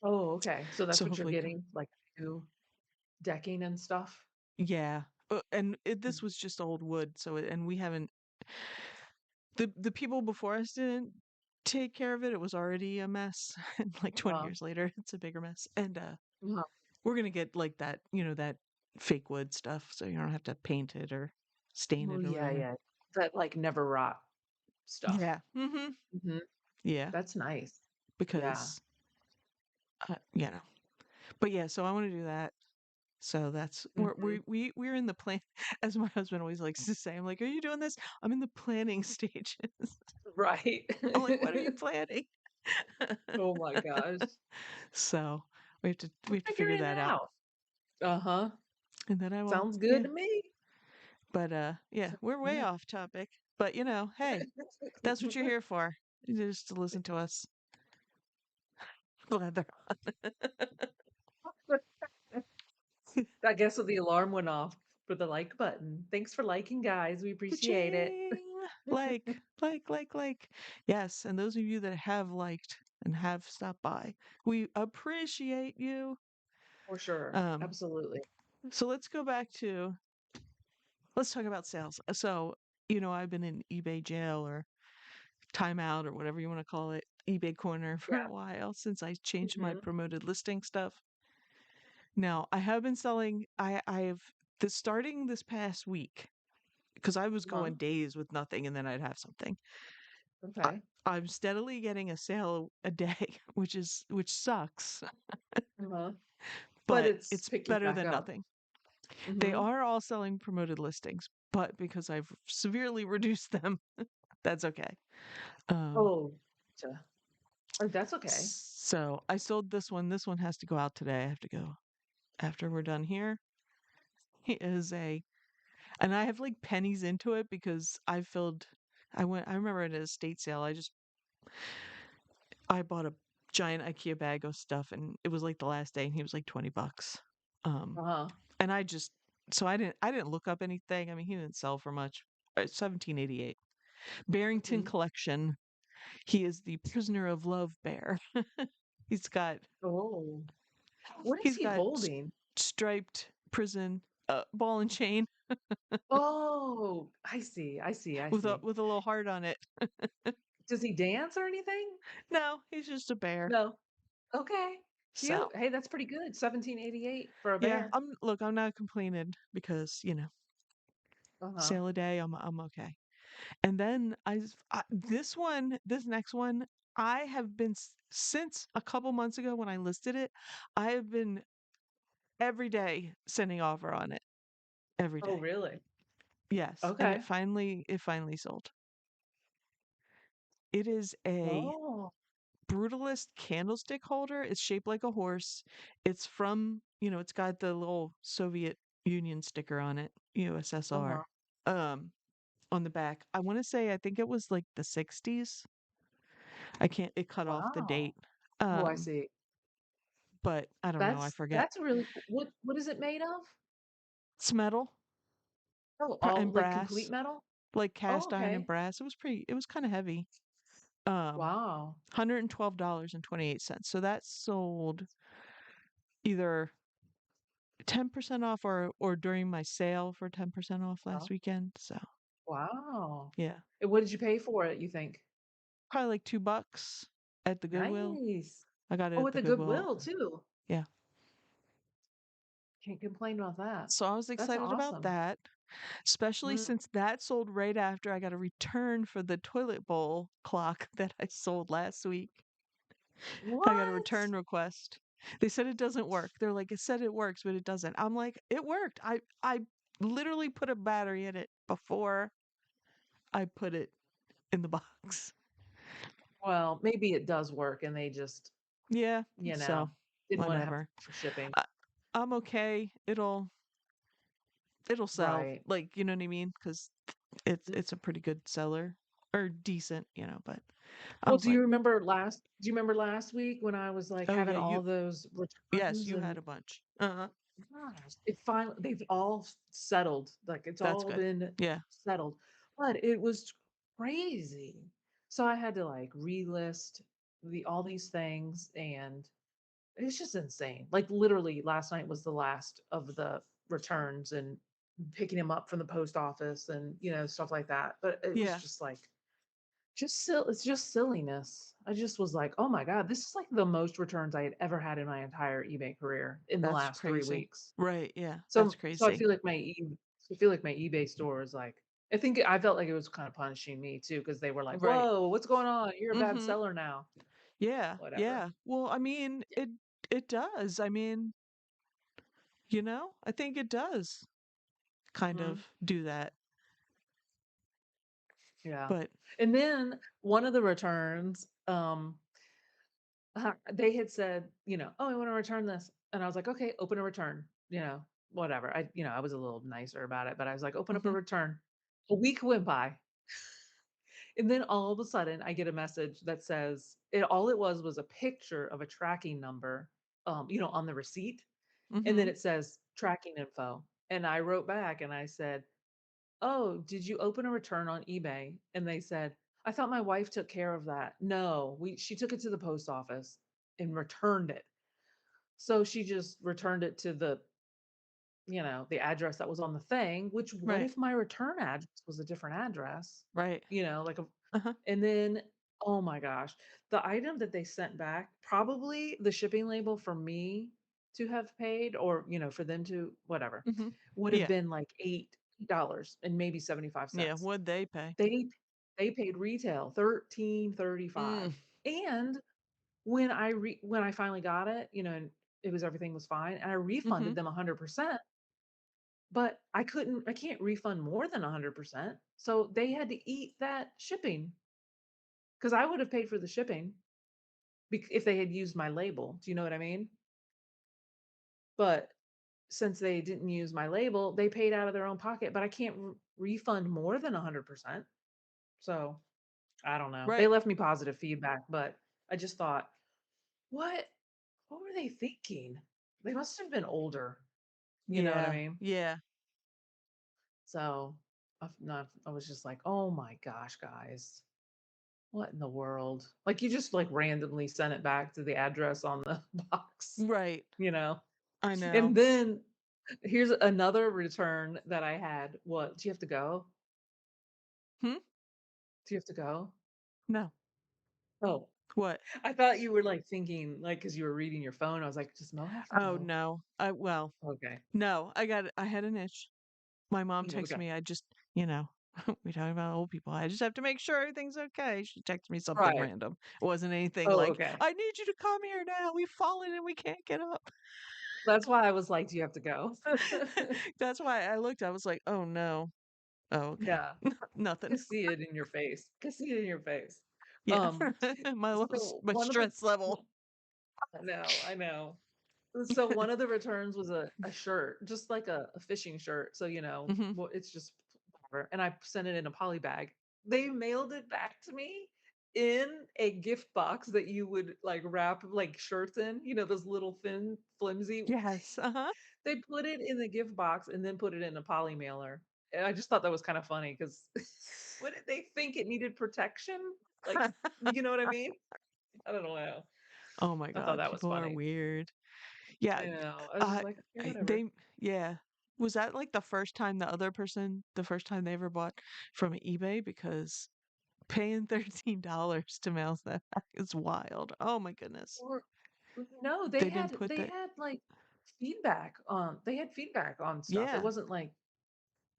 Oh, okay. So that's So what you're hopefully getting, like new decking and stuff? yeah. This was just old wood, so and we haven't the people before us didn't take care of it. It was already a mess. And like 20 Uh-huh. years later, it's a bigger mess. And Uh-huh. we're going to get like that, that fake wood stuff so you don't have to paint it or stain Oh, it or yeah, whatever. yeah. That, like, never rot stuff. Yeah. Mhm. Mhm. Yeah, That's nice. Yeah. because you know. But yeah, so I want to do that. So that's Mhm. we're in the plan as my husband always likes to say. I'm like, "Are you doing this?" I'm in the planning stages. Right. I'm like, "What are you planning?" Oh my gosh. So we have to We're figure figuring that it out. out. Uh-huh. and then I will, Sounds good yeah. to me. But yeah, Sounds we're way good. off topic. But hey, that's what you're here for. Just to listen to us blather. I guess the alarm went off for the like button. Thanks for liking, guys. We appreciate it. Ka-ching! Like. Yes, and those of you that have liked and have stopped by, we appreciate you. For sure. Um, Absolutely. so let's talk about sales. So, I've been in eBay jail or timeout or whatever you want to call it, eBay corner for a Yeah. while since I changed my Hmm. promoted listing stuff. Now, I have been selling, I've this starting this past week because I was Uh-huh. going days with nothing and then I'd have something. I, Okay. I'm steadily getting a sale a day, which sucks, Uh-huh. But but it's it's picking better back than up. nothing. They Hmm. are all selling promoted listings, but because I've severely reduced them, that's okay. Um, Oh, gotcha. Oh, that's okay. so I sold this one. This one has to go out today. I have to go after we're done here. He is and I have like pennies into it because I remember at an estate sale, I bought a giant IKEA bag of stuff and it was like the last day and he was like 20 bucks. Um, Uh-huh. and so I didn't look up anything. I mean, he didn't sell for much. 1788. Barrington Hmm. Collection. He is the prisoner of love bear. He's got Oh, what is he's he got holding? striped prison ball and chain Oh, I see. I see. I see. with a little heart on it. Does he dance or anything? No, he's just a bear. No. Okay. So, Cute. Hey, that's pretty good. 1788 for a yeah, bear. I'm not complaining because, Uh-huh. sale a day, I'm okay. And then this next one, I have been since a couple months ago when I listed it, I have been every day sending offer on it every Oh, day. really? Yes, and Okay. it finally sold. It is a Oh, brutalist candlestick holder. It's shaped like a horse. It's from, it's got the little Soviet Union sticker on it, uh-huh. USSR, um, on the back. I think it was like the 60s. It cut off the Wow. date. Oh, I Um, see. but I don't know, I forget. That's really cool. What is it made of? It's metal Oh, and all like complete brass, metal? like Oh, cast iron and okay. brass. It was kind of heavy. Um, Wow. $112.28. So that sold either 10% off or during my sale for 10% off Huh? last weekend. So, Wow. yeah. And what did you pay for it, you think? Probably like $2 at the Goodwill. Nice. I got it Oh, at with the the Goodwill. goodwill too. Yeah. Can't complain about that. So I was That's excited about awesome. that, especially Mhm. since that sold right after I got a return for the toilet bowl clock that I sold last week. I got a What? return request. They said it doesn't work. They're like, it said it works, but it doesn't. I'm like, it worked. I literally put a battery in it before I put it in the box. Well, maybe it does work and they just, Yeah, you know, so didn't want to have to whatever. pay for shipping. I, I'm okay. It'll sell. Right. Like, you know what I mean? Because it's a pretty good seller or decent, but I Well, was like, do you remember last week when I was like oh having yeah, all those yes, returns you had and a bunch. Uh-huh. gosh, they've all settled. Like it's That's all good. been Yeah, settled. But it was crazy. So I had to like relist all these things and it's just insane. Like literally last night was the last of the returns and picking them up from the post office and stuff like that. But it was yeah, just like it's just silliness. I just was like, "Oh my god, this is like the most returns I had ever had in my entire eBay career in the that's last 3 crazy. weeks." Right, yeah, that's So crazy. I feel like my eBay store is like I felt like it was kind of punishing me too because they were like, Right. "Whoa, what's going on? You're a bad Mm-hmm. seller now." Yeah, Whatever. yeah. Well, I mean, it does. I mean, I think it does kind of Mhm. do that. Yeah. But And then one of the returns, they had said, "Oh, I want to return this." And I was like, "Okay, open a return." whatever. I was a little nicer about it, but I was like, "Open up a Mhm. return." A week went by, and then all of a sudden, I get a message that says all it was a picture of a tracking number, on the receipt, and then Mhm. it says, "Tracking info." And I wrote back and I said, "Oh, did you open a return on eBay?" And they said, "I thought my wife took care of that." No, we she took it to the post office and returned it. So she just returned it to the address that was on the thing, which what Right. if my return address was a different address? Right. Like a Uh-huh. and then, oh my gosh, the item that they sent back, probably the shipping label for me to have paid or, for them to whatever, Mhm. would have Yeah. been like $8 and maybe 75 Yeah. cents. What'd they pay? They they paid retail 13.35. Mm. And when I finally got it, and everything was fine, and I refunded Mhm. them 100%, but I can't refund more than 100%. So they had to eat that shipping because I would have paid for the shipping if they had used my label. Do you know what I mean? But since they didn't use my label, they paid out of their own pocket, but I can't refund more than 100%. So I don't know. They Right. left me positive feedback, but I just thought, what what were they thinking? They must have been older. You know what I Yeah. mean? Yeah. So I was just like, oh my gosh, guys. What in the world? Like, you just, like, randomly sent it back to the address on the box, Right. you know? I know. And then here's another return that I had. What? Do you have to go? Hmm? Do you have to go? No. Oh, What? I thought you were, like, thinking, like, because you were reading your phone. I was like, "Does Mo have to Oh, go?" no. Okay. No, I had an itch. My mom texted Okay. me, I just, you know, we talking about old people. I just have to make sure everything's okay. She texted me something Right. random. It wasn't anything Oh, like, okay. I need you to come here now. We've fallen and we can't get up. That's why I was like, "Do you have to go?" That's why I looked, I was like, oh no. Oh, okay. Yeah. Nothing. Could see it in your face. Could see it in your face. Yeah. Um, so My one of the stress level. I know. So one of the returns was a shirt, just like a fishing shirt. So, Hmm. it's just whatever. And I sent it in a poly bag. They mailed it back to me in a gift box that you would like wrap like shirts in, those little thin, flimsy. Yes. Uh-huh. They put it in the gift box and then put it in a poly mailer. And I just thought that was kind of funny because what did they think it needed protection? Like, you know what I mean? I don't know. Oh my I thought God. that was People are funny. weird. Yeah. I was just like, okay, whatever. They, yeah. Was that like the first time they ever bought from eBay? Because paying $13 to mail that back is wild. Oh my goodness. Or no, They didn't put they that. had, like, they had feedback on stuff. It Yeah, wasn't like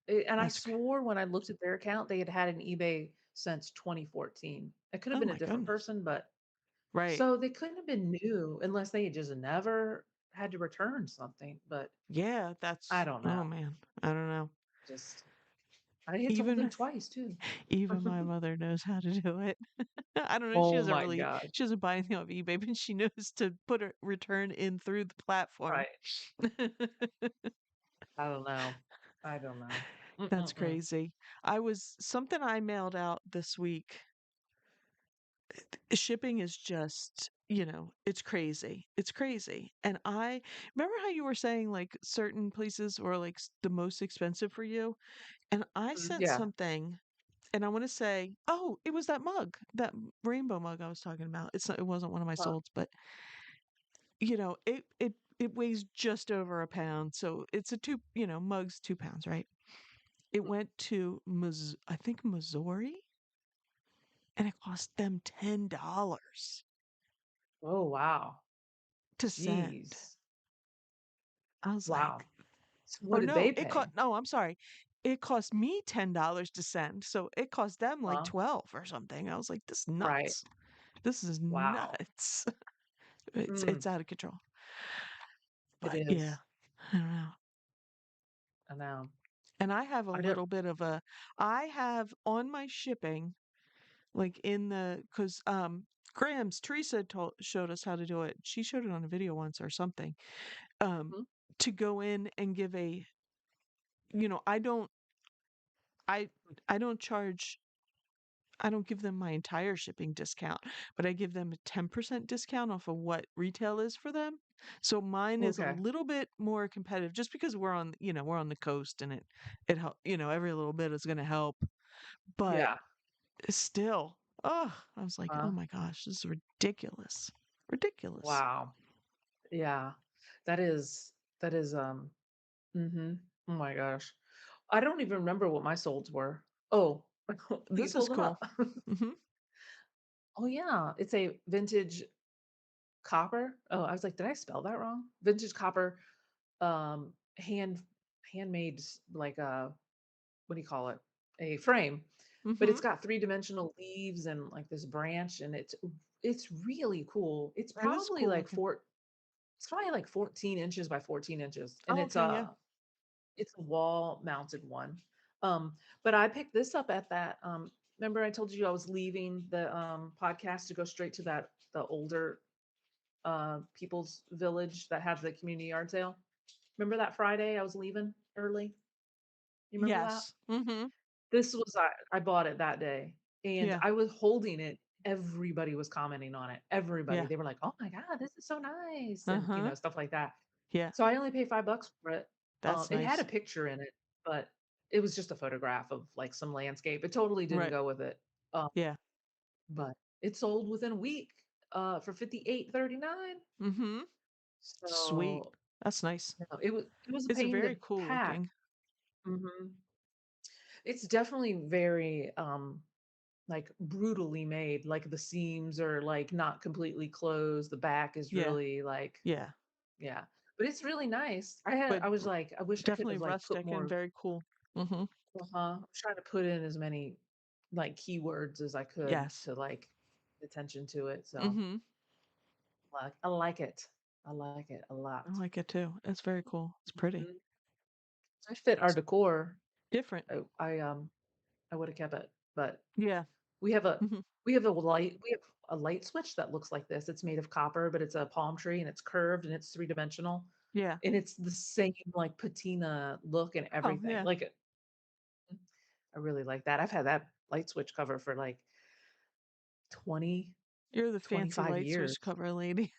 and I that's swore when I looked at their account, they had had an eBay since 2014. It could have oh been a my different goodness. person, but Right. so they couldn't have been new unless they had just never had to return something, but Yeah, I that's don't know. oh man. I don't know. Just I had told them Even twice too. even my mother knows how to do it. I don't know. Oh my god. She doesn't buy anything off eBay, but she knows to put a return in through the platform. Right. I don't know. I don't know. That's Mm-mm-mm. crazy. Something I mailed out this week. Shipping is just, it's crazy. It's crazy. And I remember how you were saying like certain places were like the most expensive for you. And I Mhm, sent yeah. something and I want to say, oh, it was that mug, that rainbow mug I was talking about. It wasn't one of my Huh. solds, but it weighs just over a pound. So it's a mug's 2 pounds, right? It went to I think Missouri, and it cost them $10 Oh, wow. to send. Jeez. I was like, Wow. So what oh did no, they pay? I'm sorry. It cost me $10 to send. So it cost them like Huh? 12 or something. I was like, this is Right. nuts. This is Wow. nuts. It's Mm, out of control. it But yeah, is. I don't know. I know. And I have a I don't little bit of I have on my shipping, like because Teresa showed us how to do it. She showed it on a video once or something. Um, mhm. to go in and give a, I I don't charge I don't give them my entire shipping discount, but I give them a 10% discount off of what retail is for them. So mine is a Okay. little bit more competitive just because we're on the coast and it help, every little bit is going to help. But Yeah. still, oh, I was like, "Oh Uh, my gosh, this is ridiculous." Ridiculous. wow. Yeah. That is that is mhm. Oh my gosh. I don't even remember what my solds were. Oh, you This is pulled them cool. up. Mhm. Oh yeah, it's a vintage copper. Oh, I was like, did I spell that wrong? Vintage copper, handmade like a what do you call it? A frame, but it's Mhm. got three-dimensional leaves and like this branch, and it's really cool. That is cool looking. It's probably like 14 inches by 14 inches, and Oh, okay, yeah. it's a wall mounted one. But I picked this up at that. Remember I told you I was leaving the podcast to go straight to the older people's village that had the community yard sale. Remember that Friday I was leaving early? You remember that? Yes. Mhm. This was I bought it that day, and Yeah. I was holding it. Everybody was commenting on it. Everybody. Yeah. They were like, "Oh my god, this is so nice," and Uh-huh. stuff like that. Yeah. So I only paid 5 bucks for it. That's It had a nice. picture in it, but it was just a photograph of like some landscape. It totally didn't Right. go with it. Um, Yeah. but it sold within a week for 58.39. Mhm. Sweet. So That's nice. it was a It's pain to very cool pack. looking. hmm It's definitely very like brutally made. Like the seams are like not completely closed. The back is Yeah. really like Yeah. yeah. But it's really nice. But I was like, I wish I could definitely have like put rustic and more. very cool. Mhm. I was trying to put in as many like keywords as I could Yes. to like pay attention to it. So Mhm. I like it. I like it a I lot. like it too. It's very cool. It's pretty. Mhm. I fit our It's decor. different. I would have kept it, but Yeah. we have a Mhm. we have a light switch that looks like this. It's made of copper, but it's a palm tree and it's curved and it's three-dimensional. Yeah. And it's the same like patina look and Oh, everything. yeah. Like I really like that. I've had that light switch cover for like 20, You're the fancy 25 light switch years. cover lady.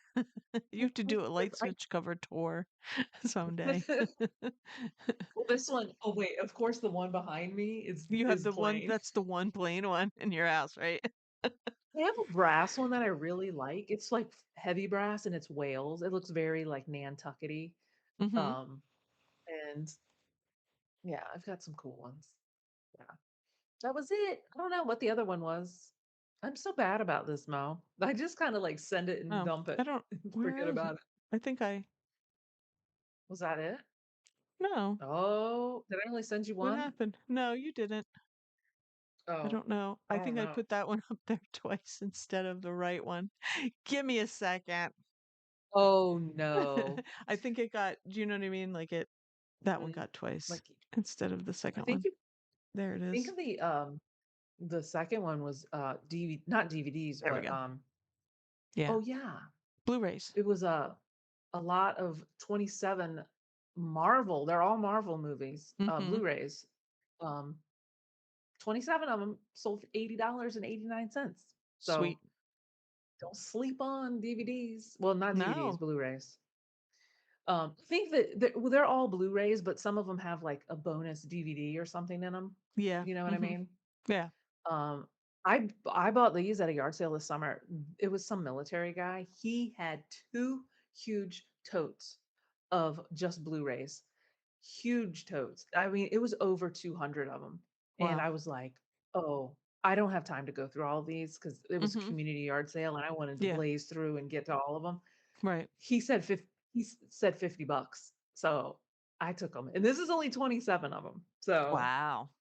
You have to do a light I switch cover tour someday. well, this one oh wait, of course the one behind me You have is the one plain. that's the one plain one in your house, right? I have a brass one that I really like. It's like heavy brass and it's Wales. It looks very like Nantuckety. Mhm. Um, and yeah, I've got some cool ones. Yeah. That was it. I don't know what the other one was. I'm so bad about this, Mo. I just kind of like send it and Oh, dump I it don't and where forget is it? about it. I think I Was that it? no. Oh, did I only send you What one? happened? No, you didn't. I Oh, don't know. I I don't think I know. put that one up there twice instead of the right one. Give me a second. Oh no. I think it got, do you know what I mean? Like that one Mhm. got twice Like instead of the I second think one. There it think is. of the second one was DVD not DVDs, There we but go. Yeah. oh yeah. Blu-rays. It was a lot of 27 Marvel. They're all Marvel movies, Mhm. Blu-rays. Um 27 of them sold for $80.89. So Sweet. don't sleep on DVDs. Well, not DVDs, No. Blu-rays. I think that well, they're all Blu-rays, but some of them have like a bonus DVD or something in them. Yeah. You know what I Mhm. mean? Yeah. Um, I bought these at a yard sale this summer. It was some military guy. He had two huge totes of just Blu-rays. Huge totes. I mean, it was over 200 of them. And Wow. I was like, "Oh, I don't have time to go through all these because it was a Mhm. community yard sale and I wanted to Yeah. blaze through and get to all of them." Right. He said 50 bucks. So I took them. And this is only 27 of them. So Wow.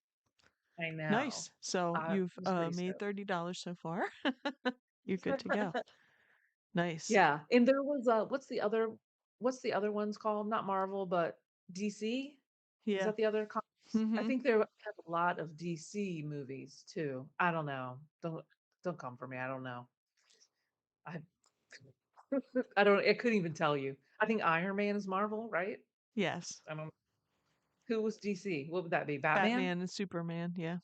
I know. Nice. So I you've was pretty made stoked. $30 so far. You're good to go. Nice. Yeah, and there was, what's the other ones called? Not Marvel, but DC? Is Yeah. that the other comics? I Mhm. think they have a lot of DC movies too. I don't know. Don't come for me. I don't know. I I don't I couldn't even tell you. I think Iron Man is Marvel, right? Yes. I don't who was DC? What would that be? Batman? Batman and Superman, yeah.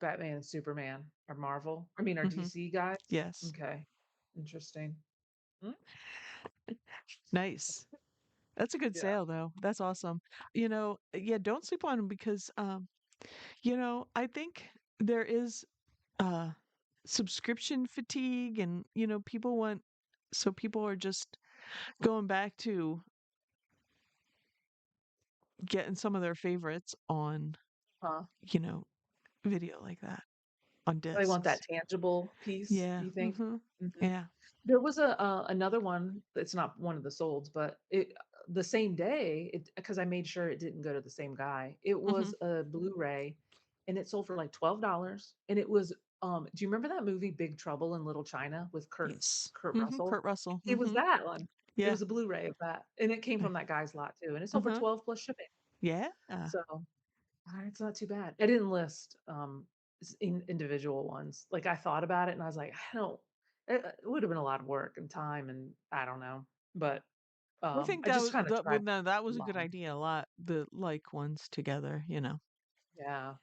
Batman and Superman are Marvel? I mean, are Mhm. DC guys? Yes. Okay. Interesting. Mm, Nice. That's a good yeah. sale though. That's awesome. Yeah, don't sleep on them because I think there is uh subscription fatigue and people are just going back to getting some of their favorites on, Huh. you know, video like that on They want that discs. tangible piece, Yeah. you think? Mhm. Mhm. Yeah. There was another one that's not one of the solds, but the same day, because I made sure it didn't go to the same guy. It Mhm. was a Blu-ray, and it sold for like $12, and it was, do you remember that movie Big Trouble in Little China with Yes. Kurt Mhm. Russell? Kurt Russell. It was Mhm. that one. It Yeah. was a Blu-ray of that, and it came from that guy's lot too, and it sold for Uh-huh. 12 plus shipping. Yeah. So, it's not too bad. I didn't list, individual ones. Like, I thought about it and I was like, I don't it would have been a lot of work and time and I don't know. But, I think I that just was kinda that well, tried no, that was a good line. idea. A lot the like ones together. Yeah.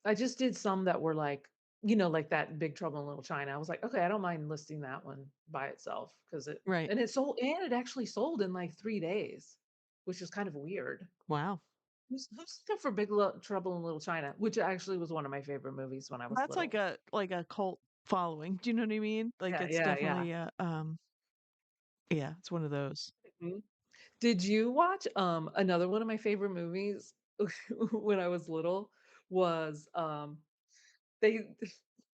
I just did some that were like, like that Big Trouble in Little China. I was like, "Okay, I don't mind listing that one by itself because Right. it actually sold in, like, 3 days, which is kind of weird. Wow. Who's looking for Trouble in Little China? Which actually was one of my favorite movies when I was That's like little. a cult following. Do you know what I mean? Like Yeah, it's yeah, yeah. definitely yeah, it's one of those. Mhm. Did you watch, another one of my favorite movies when I was little was, they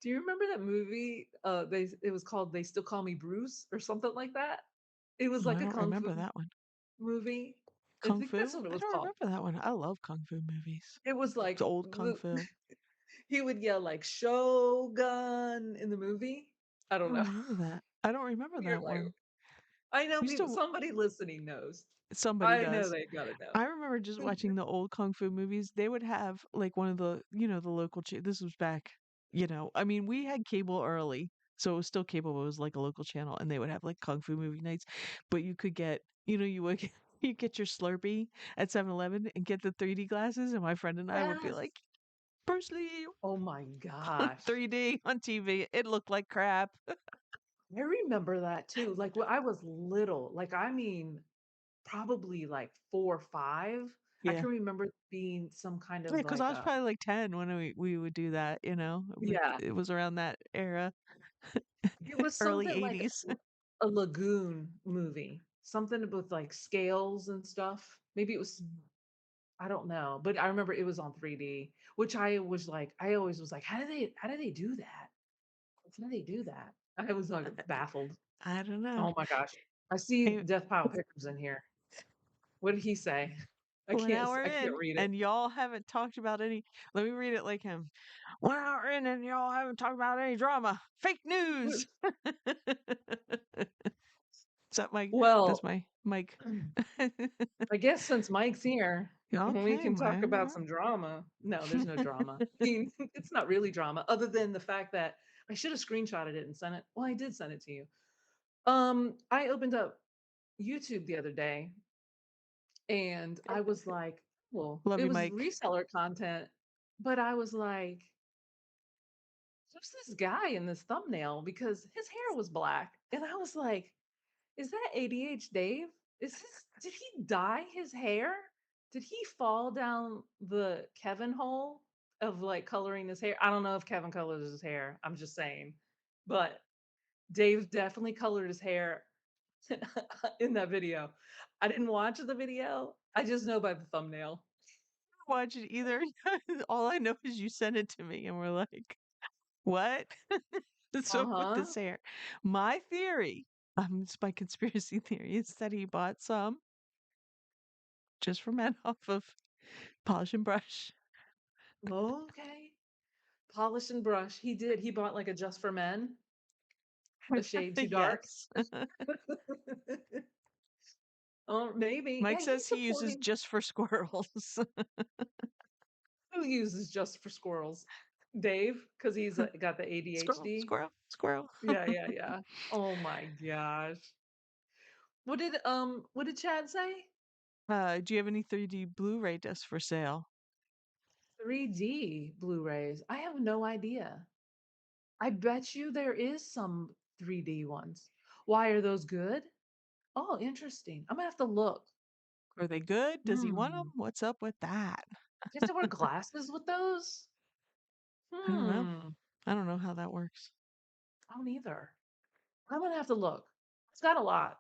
do you remember that movie? It was called They Still Call Me Bruce or something like that? It was Oh, like I a don't kung fu remember that one. movie. I Kung think that's Fu? what it I was don't called. remember that one. I love Kung Fu movies. It was It's like old Kung Fu. he would yell like "Shogun" in the movie. I I don't don't know. remember that. I don't remember You're that like, one. I know Used people to somebody listening knows. Somebody I know does. they gotta know. I remember just watching the old kung fu movies. They would have like one of the local this was back, I mean, we had cable early, so it was still cable, but it was like a local channel and they would have like kung fu movie nights, but you could get, you would you get your Slurpee at 7-Eleven and get the 3D glasses and my friend and I would be Yes. like, Bruce Lee Oh my gosh. 3D on TV. It looked like crap. I remember that too. Like when I was little, like I mean, probably like 4 or 5. I Yeah. can remember being some kind Yeah, of because I like was a probably like 10 when we would do that. Like yeah, it was around that era, it was early something like 80s. a lagoon movie. Something with like scales and stuff. Maybe it was I don't know, but I remember it was on 3D, which I always was like, how do they do that? How do they do that? I was like baffled. I don't know. Oh my gosh. I see Hey, Death Pile Pickers in here. What did he say? well, now we're I can't in, read it. and y'all haven't talked about any. Let me read it like him. Well, now we're in, and y'all haven't talked about any drama. Fake What news. Is that my? That's well, my mic. I guess since Mike's here, we Okay, can talk man. about some drama. No, there's no drama. I mean, it's not really drama other than the fact that I should have screenshotted it and sent it. Well, I did send it to you. I opened up YouTube the other day and I was like, well, Love it you, was Mike. reseller content, but I was like, who's this guy in this thumbnail? Because his hair was black. And I was like, is that ADH Dave? Did he dye his hair? Did he fall down the Kevin hole of like coloring his hair? I don't know if Kevin colors his hair. I'm just saying. But Dave definitely colored his hair in that video. I didn't watch the video. I just know by the thumbnail. Watch it either. All I know is you sent it to me, and we're like, what? What's up with Uh-huh. this hair? My theory, it's my conspiracy theory, is that he bought some just for men off of Polish and Brush. Okay. Polish and brush. He did. He bought like a just for men, a shade too dark. Yes. Oh, maybe. Mike Yeah, he's says he uses supporting just for squirrels. who uses just for squirrels? Dave, because he's got the Squirrel, ADHD. squirrel, squirrel. Yeah, yeah, yeah. Oh my gosh. What did Chad say? Do you have any 3D Blu-ray discs for sale? 3D Blu-rays. I have no idea. I bet you there is some 3D ones. Why are those good? Oh, interesting. I'm gonna have to look. Are they good? Does he want them? Hmm. What's up with that? Do you have to wear glasses with those? I don't know. Hmm. I don't know how that works. I don't either. I'm gonna have to look. It's got a lot.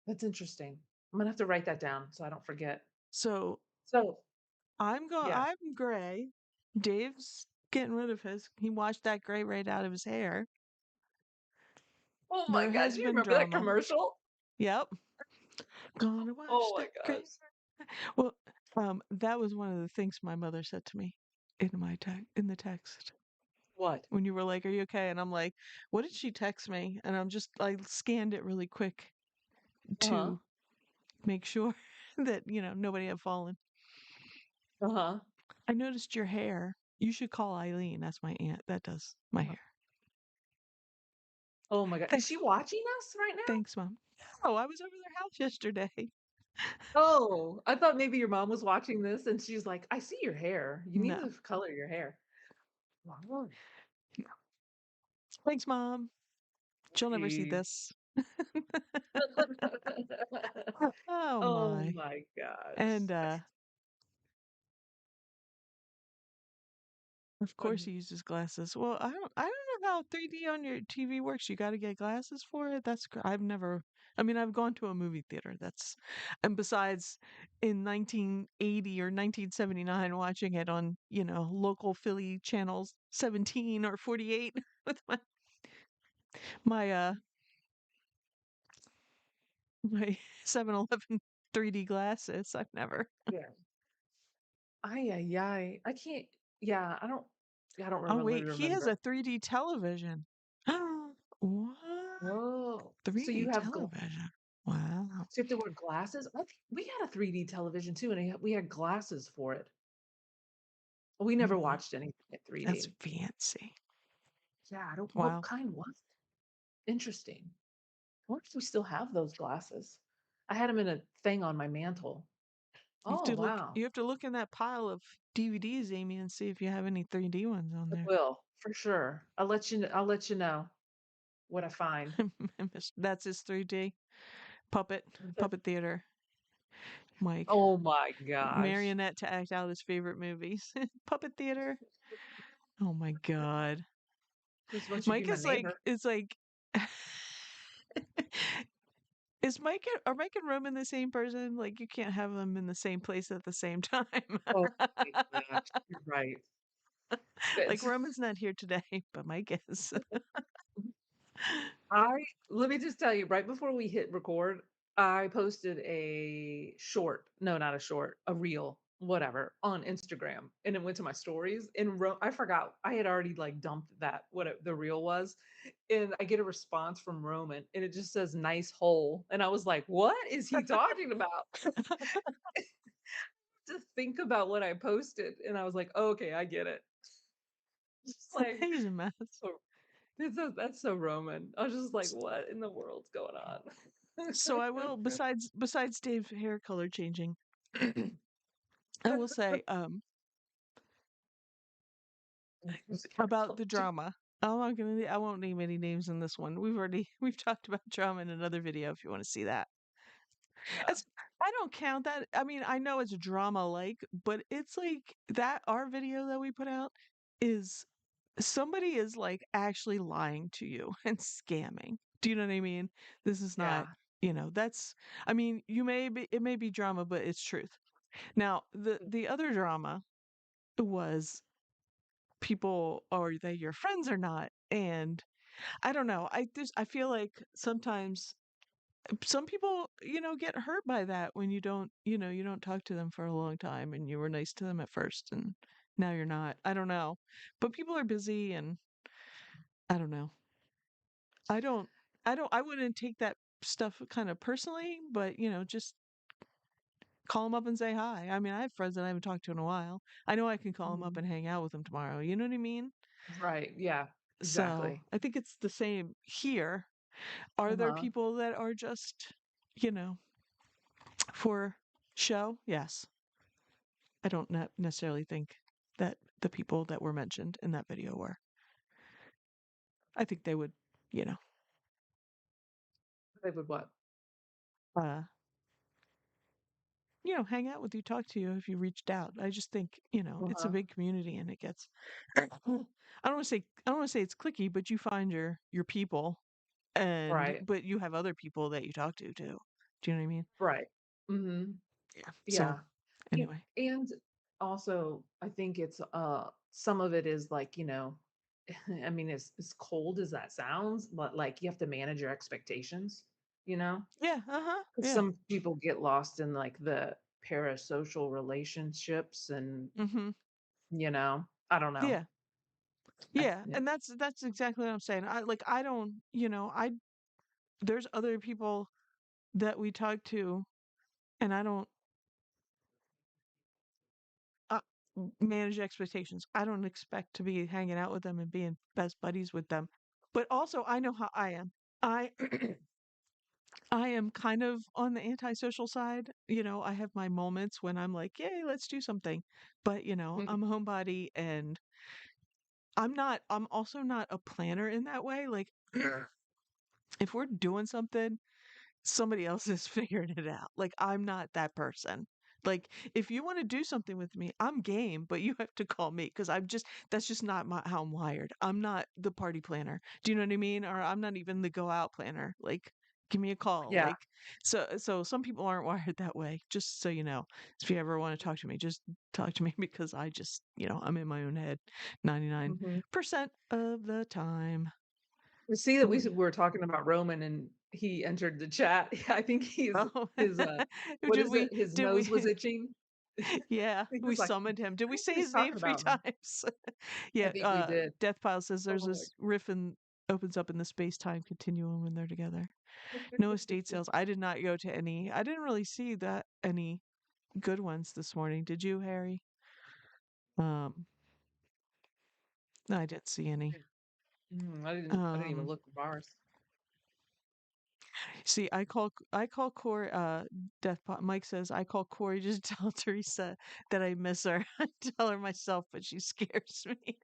That's interesting. I'm gonna have to write that down so I don't forget. So So, yeah. I'm gray. Dave's getting rid of his. He washed that gray right out of his hair. Oh my There god, has do you been remember that drama. commercial? Yep. Gonna wash Oh my that gray. gosh. Well, that was one of the things my mother said to me in the text What? when you were like, "Are you okay?" And I'm like, "What did she text me?" And I scanned it really quick Uh-huh. to make sure that, nobody had fallen. Uh-huh. I noticed your hair. You should call Eileen. That's my aunt. That does my Uh-huh. hair. Oh my god. Is Thanks. she watching us right now? Thanks, Mom. Oh, I was over their house yesterday. Oh, I thought maybe your mom was watching this and she's like, "I see your hair. You need No. to color your hair." Wow. Thanks, Mom. She'll never see Sweet. this. Oh Oh my. my gosh. And of course Funny. he uses glasses. Well, I don't know how 3D on your TV works. You got to get glasses for it. I've never I mean, I've gone to a movie theater. And besides in 1980 or 1979 watching it on, local Philly channels 17 or 48 with my my 7-Eleven 3D glasses. I've never. Yeah. Ay, ay, ay. I can't, yeah, I don't Oh really wait, he has remember. a 3D television. What? Oh, so you 3D have television. Wow. so you have to wear glasses? I think we had a 3D television too, and we had glasses for it. We never Mm, watched anything at that's 3D. fancy. Yeah, I don't, what Wow. kind was it? Interesting. I wonder if we still have those glasses. I had them in a thing on my mantle. Oh, wow. You have to look in that pile of DVDs, Amy, and see if you have any 3D ones on I there. will, for sure. I'll let you know what I find. That's his 3D puppet theater. Mike. Oh my gosh. Marionette to act out his favorite movies. Puppet theater. Oh my god. Just want you to be Mike my neighbor. is like is Mike are Mike and Roman the same person? Like you can't have them in the same place at the same time. Oh my gosh, you're right. Like That's Roman's not here today, but Mike is. I let me just tell you, right before we hit record, I posted a short, no, not a short, a reel, whatever, on Instagram, and it went to my stories. And I forgot I had already like dumped that the reel was, and I get a response from Roman, and it just says "nice hole," and I was like, "What is he talking about?" To think about what I posted, and I was like, oh, "Okay, I get it." Just like, He's a mess. oh, that's so Roman. I was just like, "What in the world's going on?" So I will besides Dave's hair color changing, I will say about the drama. I won't name any names in this one. We've talked about drama in another video if you want to see that. Yeah, It's I don't count that. I mean, I know it's drama like, but it's like that our video that we put out is somebody is like actually lying to you and scamming. Do you know what I mean? This is not, yeah. that's I mean, it may be drama, but it's truth. Now, the other drama was people are they your friends or not? And I don't know. I feel like sometimes some people, get hurt by that when you don't talk to them for a long time and you were nice to them at first and now you're not. I don't know. But people are busy and I don't know. I don't I wouldn't take that stuff kind of personally, but just call them up and say hi. I mean, I have friends that I haven't talked to in a while. I know I can call them up Mhm. and hang out with them tomorrow. You know what I mean? Right, yeah, So exactly. I think it's the same here. Are there Uh-huh. people that are just, you know, for show, yes. I don't necessarily think that the people that were mentioned in that video were. I think they would, you know, They would what? uh, hang out with you, talk to you if you reached out. I just think, it's a Uh-huh. big community and it gets I don't want to say it's clicky, but you find your people and Right. but you have other people that you talk to too. Do you know what I mean? Right. Mhm. Yeah. So Yeah. And anyway. and also, I think it's, some of it is like, I mean, as cold as that sounds, but, like, you have to manage your expectations, you know? Yeah, uh-huh. 'Cause Yeah. some people get lost in, like, the parasocial relationships and, Mhm. I don't know. Yeah. I Yeah. yeah. And that's exactly what I'm saying. I don't, I there's other people that we talk to and I don't uh, manage expectations. I don't expect to be hanging out with them and being best buddies with them. But also I know how I am. I I am kind of on the antisocial side. I have my moments when I'm like, "Yay, let's do something." But, I'm a homebody and I'm also not a planner in that way. Like if we're doing something, somebody else is figuring it out. Like, I'm not that person. Like, if you want to do something with me, I'm game, but you have to call me because that's just not how I'm wired. I'm not the party planner. Do you know what I mean? Or I'm not even the go out planner. Like, give me a call. Yeah. Like, so some people aren't wired that way. Just so you know, if you ever want to talk to me, just talk to me because I'm in my own head Mhm. 99% of the time. You see that we're talking about Roman and he entered the chat. I think Oh, what did is it? we His did nose was we itching. yeah, He we was like, summoned him. Did "I we think say he's his name talking 3 about me." times? I Yeah, think we did. Death Pile says there's Oh my this riff and opens up in the space-time continuum when they're together. No estate sales. I did not go to any. I didn't really see that any good ones this morning. Did you, Harry? Um, no, I didn't see any. I didn't even Um, look for bars. see, I call Corey. Mike says I call Corey just to tell Teresa that I miss her. I tell her myself, but she scares me.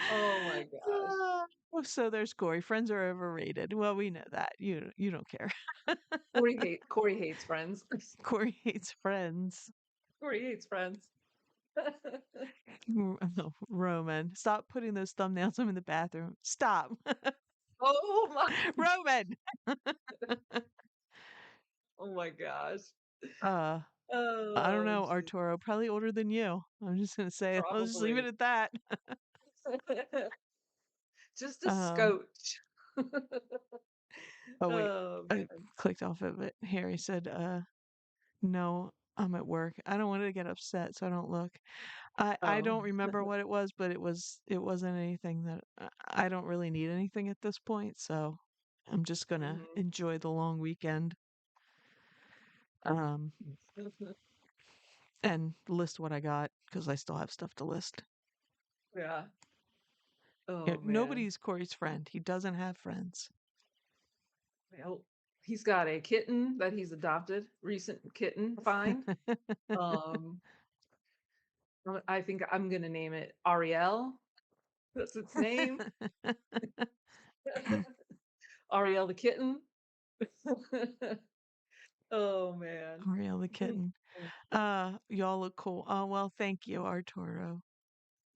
Oh my gosh. Ah, so there's Corey. Friends are overrated. Well, we know that. You don't care. Corey hates friends. Corey hates friends. Corey hates friends. No, Roman, stop putting those thumbnails. I'm in the bathroom. Stop, Oh my Roman. oh my gosh. Uh, I don't Oh, know, geez. Arturo. Probably older than you. I'm just gonna say. I'll just leave it Probably. at that. Just a Um. scotch. Oh wait, Oh I man. clicked off of it. Harry said, no, I'm at work. I don't want to get upset, so I don't look. I Oh. don't remember what it was, but it wasn't anything that I don't really need anything at this point, so I'm just gonna Mhm. enjoy the long weekend, um, and list what I got because I still have stuff to list. Yeah. Oh man. Nobody's Corey's friend. He doesn't have friends. Well, he's got a kitten that he's adopted, recent kitten find. Um, I think I'm gonna name it Ariel. That's its name. Ariel the kitten. Oh man. Ariel the kitten. Y'all look cool. Oh well, thank you, Arturo.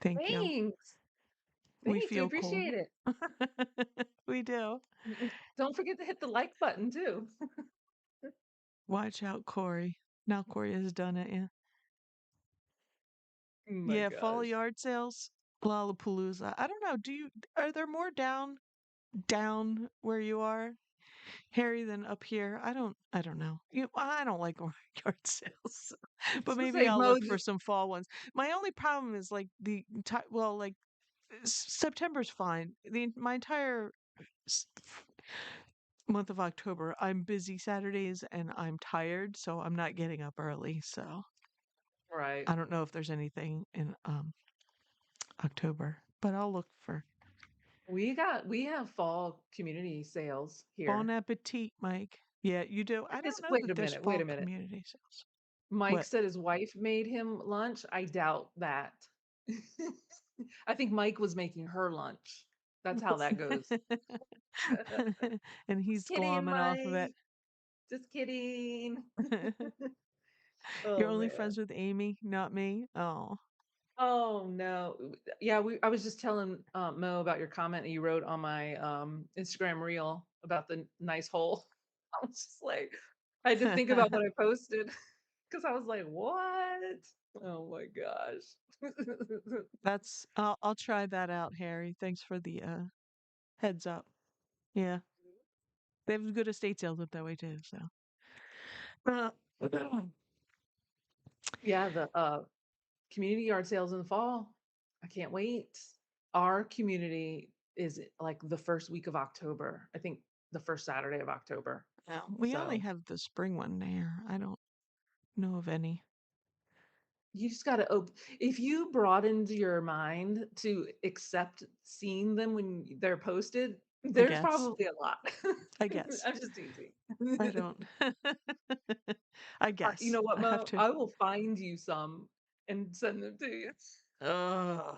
Thank you. Thanks. We Thanks. We feel cool. appreciate it. We do. Don't forget to hit the like button too. Watch out, Corey. Now Corey has done it. Yeah. Oh my Yeah, fall gosh. yard sales, Lollapalooza. I don't know. Are there more down where you are, Harry, than up here? I don't know. I don't like yard sales. But So maybe say I'll look Moses. for some fall ones. My only problem is like like September's fine. My entire s- month of October, I'm busy Saturdays and I'm tired, so I'm not getting up early. So Right. I don't know if there's anything in October, but I'll look for We have fall community sales Bon here. appetit, Mike. Yeah, you do. I I guess don't know wait that a there's minute, wait fall a minute. community sales. Mike What? said his wife made him lunch. I doubt that. I think Mike was making her lunch. That's how that goes. And Just he's kidding, glomming off of it. Mike. Just kidding. You're Oh only man. friends with Amy, not me. Oh. Oh no. Yeah, I was just telling Mo about your comment that you wrote on my Instagram reel about the nice hole. I was just like, I had to think about what I posted because I was like, what? Oh my gosh. I'll try that out, Harry. Thanks for the heads up. Yeah. They have good estate sales up that way too, so. Uh, Yeah, the community yard sales in the fall. I can't wait. Our community is like the first week of October. I think the first Saturday of October. no, we only So have the spring one there. I don't know of any, you just got to open. If you broadened your mind to accept seeing them when they're posted, I there's guess. probably a lot. I guess. I'm just teasing. I don't. I You guess. know what, I have Mo? to. I will find you some and send them to you. Ugh.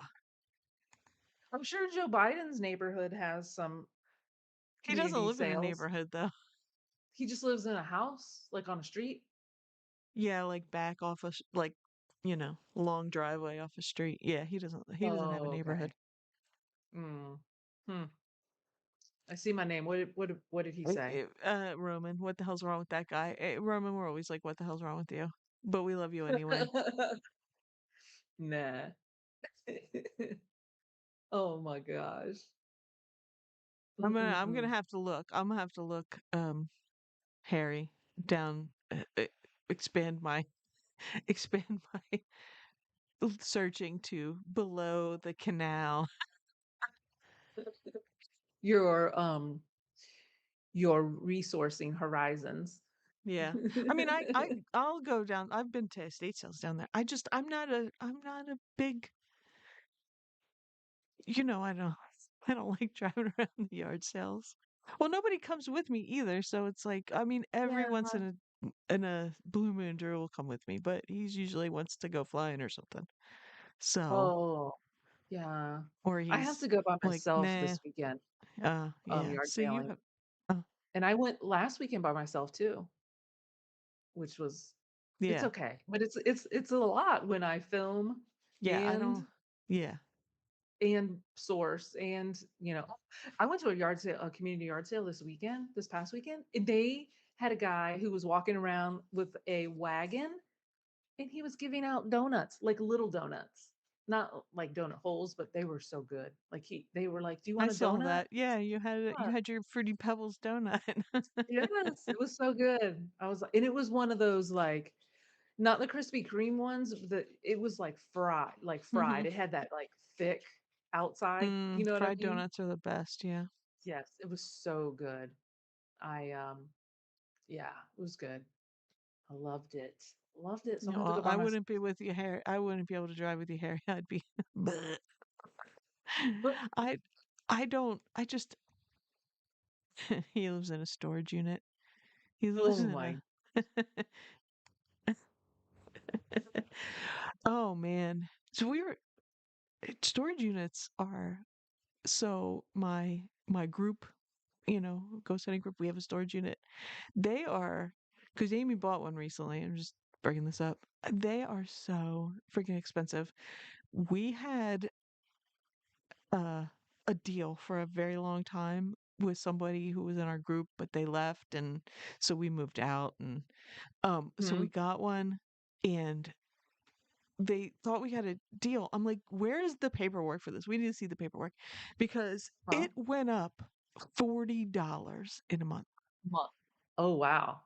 I'm sure Joe Biden's neighborhood has some He doesn't community live in a sales. neighborhood though. He just lives in a house, like on a street. Yeah, like back off a like, long driveway off a street. Yeah, he doesn't have a Oh, neighborhood. okay. Mm. Hmm. I see my name. What did he say? Roman, what the hell's wrong with that guy? Roman, we're always like, what the hell's wrong with you? But we love you anyway. Nah. Oh my gosh. I'm gonna Mm-mm-mm. have to look. I'm gonna have to look, Harry, down, expand my expand my searching to below the canal. Your your resourcing horizons. Yeah. I mean, I'll go down. I've been to estate sales down there. I'm not a big, I don't like driving around the yard sales. Well, nobody comes with me either, so it's like, I mean, every Yeah. once in a blue moon, Drew will come with me, but he's usually wants to go flying or something. So, Oh, yeah. or I have he's to go by like, myself nah. this weekend, Yeah. yard So you sailing. have, uh, And I went last weekend by myself too, which was it's yeah, okay. But it's a lot when I film yeah. I and don't, yeah. source and I went to a yard sale, a community yard sale this past weekend. And they had a guy who was walking around with a wagon and he was giving out donuts, like little donuts. Not like donut holes, but they were so good. Like they were like, "Do you I want a saw donut?" that. Yeah, you had your Fruity Pebbles donut. Yes, it was so good. I was like, and it was one of those like not the Krispy Kreme ones, it was like Hmm. fried. It had that like thick outside, you know what I Fried mean? donuts are the best. Yeah. Yes, it was so good. I yeah, it was good. I loved it. Loved it. So I'm gonna have to go by I myself. wouldn't be with you, Harry. I wouldn't be able to drive with you, Harry. I'd be. Bleh. But I, I don't. I just. He lives in a storage unit. He lives oh in my a. Oh man. So storage units are my group, ghost hunting group. We have a storage unit. They are because Amy bought one recently. I'm just bringing this up. They are so freaking expensive. We had uh, a deal for a very long time with somebody who was in our group, but they left, and so we moved out, and so hmm. we got one, and they thought we had a deal. I'm like, where is the paperwork for this? We need to see the paperwork because Huh? it went up $40 in a month. Month. Oh wow.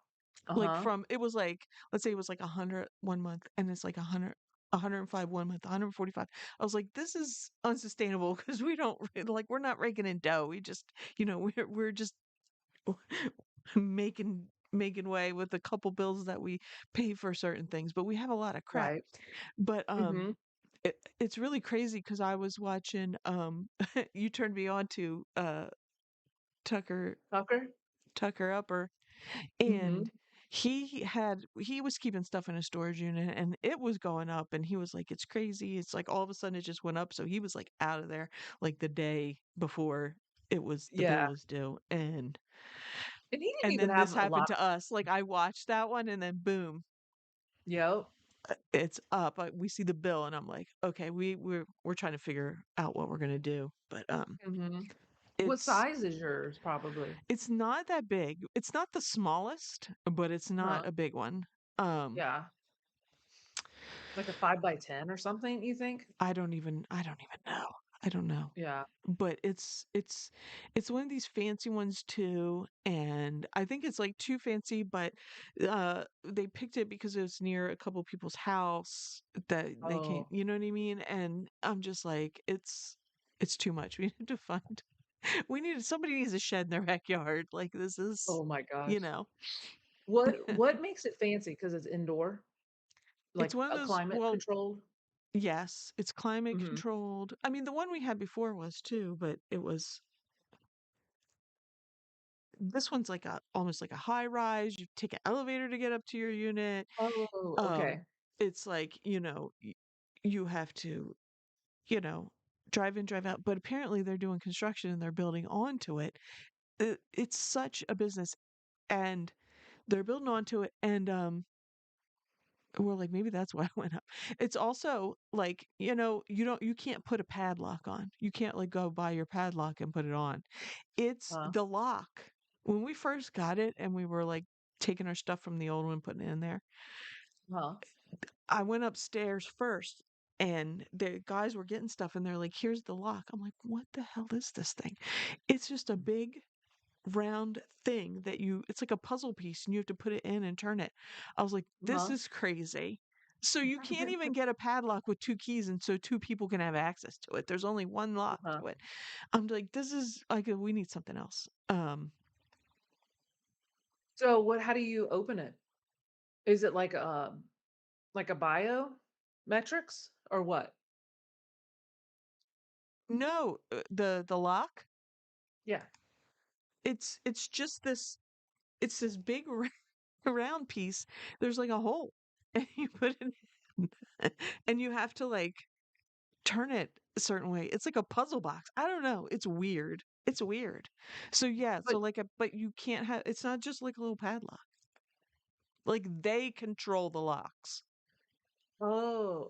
Like Uh-huh. it was like, let's say it was like 100 1 month, and it's like 105 1 month, 145. I was like, this is unsustainable because we don't like we're not raking in dough. We just, we're just making way with a couple bills that we pay for certain things, but we have a lot of crap. Right. But Mm-hmm. it's really crazy because I was watching you turned me on to Tucker Tucker? Tucker Upper. And Mhm. he was keeping stuff in a storage unit and it was going up and he was like, it's crazy. It's like all of a sudden it just went up. So he was like out of there like the day before the bill Yeah. was due. And he didn't And even then this have a happened lot. to us. Like I watched that one and then boom, Yep. it's up. We see the bill and I'm like, okay, we're trying to figure out what we're gonna do. But Mhm. What it's size is yours probably? it's not that big. It's not the smallest, but it's not Huh. a big one. Um, Yeah. Like a 5 by 10 or something, you think? I don't even know. I don't know. Yeah. But it's one of these fancy ones too, and I think it's like too fancy, but they picked it because it was near a couple people's house that they came, Oh. you know what I mean? And I'm just like, it's too much. We need to find somebody needs a shed in their backyard. Like this is, Oh my you gosh. know. What makes it fancy? Because it's indoor? It's Like, one of a those, climate well, controlled? yes, it's climate Mhm. controlled. I mean, the one we had before was too, but this one's like a almost like a high rise. You take an elevator to get up to your unit. Oh, Um, okay. it's like, you have to, you know, drive in, drive out. But apparently they're doing construction and they're building onto it. It's such a business and they're building onto it and we're like, maybe that's why it went up. It's also like, you can't put a padlock on. You can't like go buy your padlock and put it on. It's Huh, the lock. When we first got it and we were like taking our stuff from the old one, putting it in there, huh. I went upstairs first and the guys were getting stuff and they're like, here's the lock. I'm like, what the hell is this thing? It's just a big round thing it's like a puzzle piece and you have to put it in and turn it. I was like, this Uh-huh. is crazy. So you can't even get a padlock with two keys and so two people can have access to it. There's only one lock Uh-huh. to it. I'm like, this is like we need something else. So how do you open it? Is it like a biometrics or what? No, the lock, Yeah. it's just this big round piece. There's like a hole and you put it in and you have to like turn it a certain way. It's like a puzzle box. I don't know. It's weird. It's weird. So yeah, But but you can't have it's not just like a little padlock. Like they control the locks.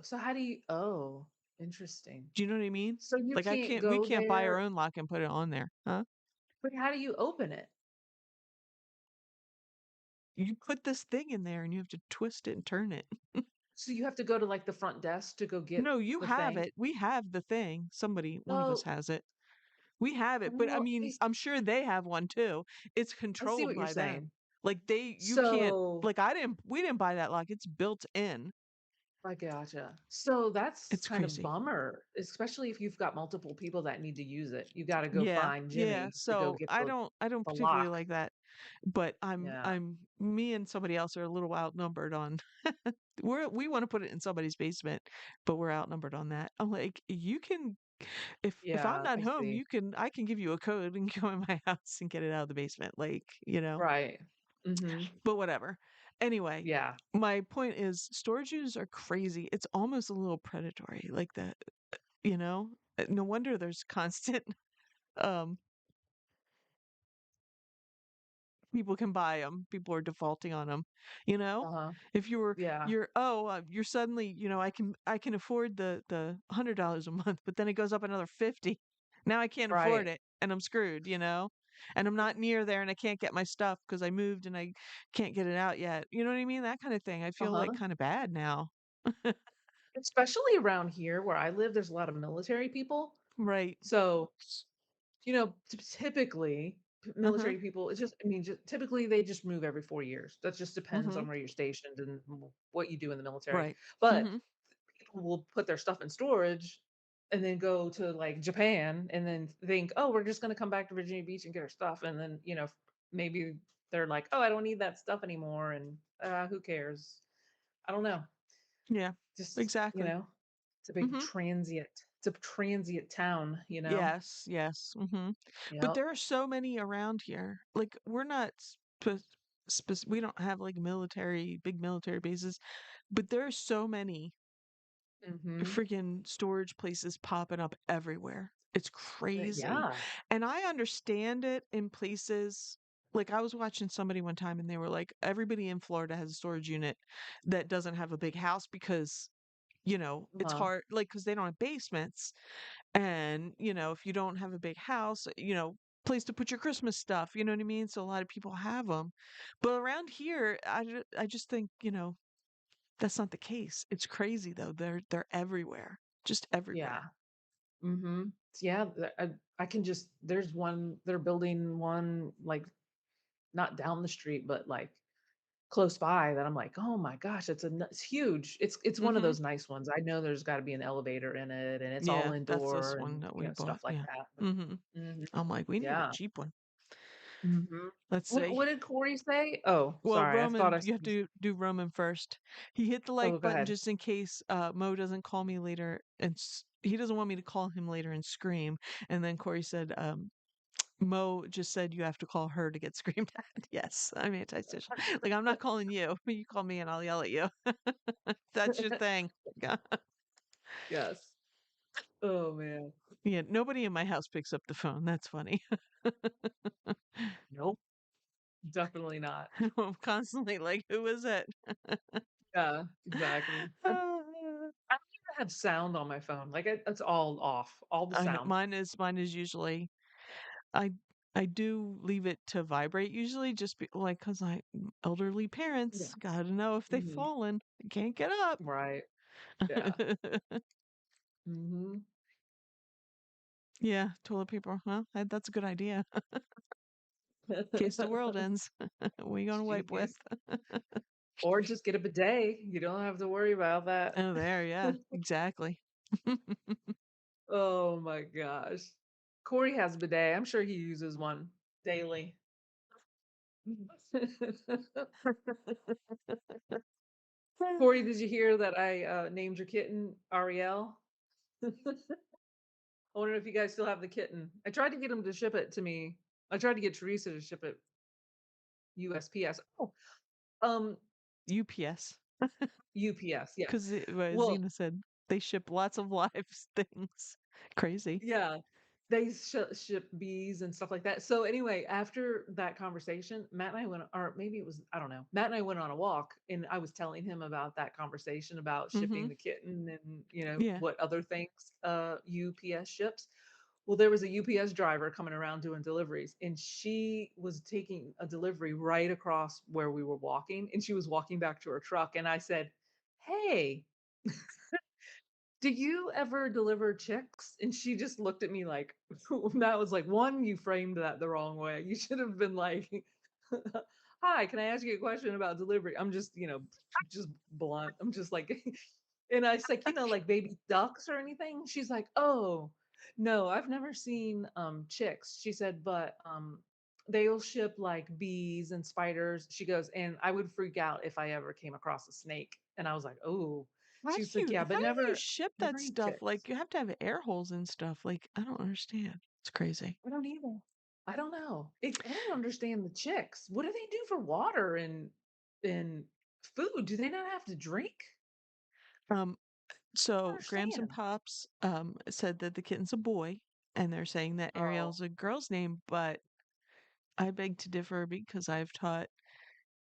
so how do you oh, interesting. Do you know what I mean? So you Like can't we go can't buy our there, own lock and put it on there. Huh? but how do you open it? You put this thing in there and you have to twist it and turn it. So you have to go to, like, the front desk to go get No, you the have thing? it. We have the thing. One of us Oh, has it. We have it, but I oh, mean, I'm sure they have one too. It's I see controlled what you're by them. saying. Like you can't, So like we didn't buy that lock. It's built in. I gotcha. So that's It's kind of crazy. bummer, especially if you've got multiple people that need to use it. You gotta go Yeah, find yeah. Jimmy to go So get I don't the particularly lock. like that, but Yeah. me and somebody else are a little outnumbered on. We want to put it in somebody's basement, but we're outnumbered on that. I'm like, you can if I'm Yeah, not I home, see. I can give you a code and go in my house and get it out of the basement, Right. Mhm. but whatever. Anyway, Yeah. my point is storage units are crazy. It's almost a little predatory, like that, you know? No wonder there's constant um people can buy them. People are defaulting on them, you know? Uh-huh. If Yeah. you're suddenly, I can afford the $100 a month, but then it goes up another 50. Now I can't afford Right. it and I'm screwed, you know? And I'm not near there and I can't get my stuff because I moved and I can't get it out yet. You know what I mean? That kind of thing. I feel like Uh-huh. kind of bad now. Especially around here where I live, there's a lot of military people. Right. So, typically, Uh-huh. military people, it's just, I mean, just typically they just move every 4 years. That just depends Mhm. on where you're stationed and what you do in the military. Right. But Mhm. people will put their stuff in storage and then go to like Japan and then think, oh, we're just going to come back to Virginia Beach and get our stuff. And then, maybe they're like, oh, I don't need that stuff anymore. And who cares? I don't know. Yeah. Just, Exactly. it's a big Mhm. transient. It's a transient town, you know? Yes, yes. Mhm. But Yep. there are so many around here. Like we're not supposed. we don't have like big military bases, but there are so many Mhm. freaking storage places popping up everywhere. It's crazy. Yeah. And I understand it in places like I was watching somebody one time and they were like, everybody in Florida has a storage unit that doesn't have a big house because, it's Uh-huh. hard, like, because they don't have basements. And, if you don't have a big house, place to put your Christmas stuff, you know what I mean? So a lot of people have them. But around here, I just think, that's not the case. It's crazy though. They're everywhere. Just Yeah. everywhere. Mhm. Yeah, I can just there's one they're building one, like, not down the street, but, like, close by that I'm like, "Oh my gosh, it's huge." It's one of Mhm. those nice ones. I know there's gotta be an elevator in it, and it's all Yeah, that's this indoor one and, that we bought. stuff like Yeah. that, but Mhm. mhm. I'm like, we need a Yeah. cheap one. Mhm. Let's What see. did Corey say? Oh, Well, sorry, I thought Roman, I you have s to do Roman first. He hit the Oh, like go button ahead. just in case Mo doesn't call me later and he doesn't want me to call him later and scream. And then Corey said, Mo just said you have to call her to get screamed at. Yes, I'm antisocial. Like I'm not calling you. You call me and I'll yell at you. That's your thing. Yes. Oh, man. Yeah, nobody in my house picks up the phone. That's funny. Nope, definitely not. I'm constantly like, who is it? Yeah, exactly. I don't even have sound on my phone, like, it's all off, all the I know sound. mine is usually I I do leave it to vibrate usually just like cuz elderly parents Yes. got to know if they've Mhm. fallen. They can't get up. Right. Yeah. Mhm. Yeah, toilet paper. Well, that's a good idea. In case the world ends. What are you going to wipe with? Jeez. Or just get a bidet, you don't have to worry about that. Oh, there, yeah, exactly. Oh my gosh. Corey has a bidet, I'm sure he uses one daily. Corey, did you hear that I, named your kitten Ariel? I wonder if you guys still have the kitten. I tried to get him to ship it to me. I tried to get Teresa to ship it USPS. Oh, UPS. UPS, yeah. Because Well, Zena said they ship lots of live things. Crazy. yeah, they ship bees and stuff like that. So anyway, after that conversation, Matt and I went, or maybe it was, I don't know. Matt and I went on a walk, and I was telling him about that conversation about shipping Mhm. the kitten and Yeah. what other things UPS ships. Well, there was a UPS driver coming around doing deliveries, and she was taking a delivery right across where we were walking, and she was walking back to her truck, and I said, "Hey, do you ever deliver chicks?" And she just looked at me like, that was like, one, you framed that the wrong way. You should have been like, "Hi, can I ask you a question about delivery?" I'm just, just blunt. I'm just like, and I was like, like baby ducks or anything. She's like, "Oh, no, I've never seen chicks." She said, "But they'll ship like bees and spiders." She goes, "And I would freak out if I ever came across a snake." And I was like, "Oh." She's like, "Yeah, How but do you never ship that never eat stuff? chicks." Like you have to have air holes and stuff. Like I don't understand. It's crazy. I don't either. I don't know. I don't understand the chicks. What do they do for water and food? Do they not have to drink? Um, I don't so Grams and understand. Pops said that the kitten's a boy, and they're saying that Oh, Ariel's a girl's name, but I beg to differ because I've taught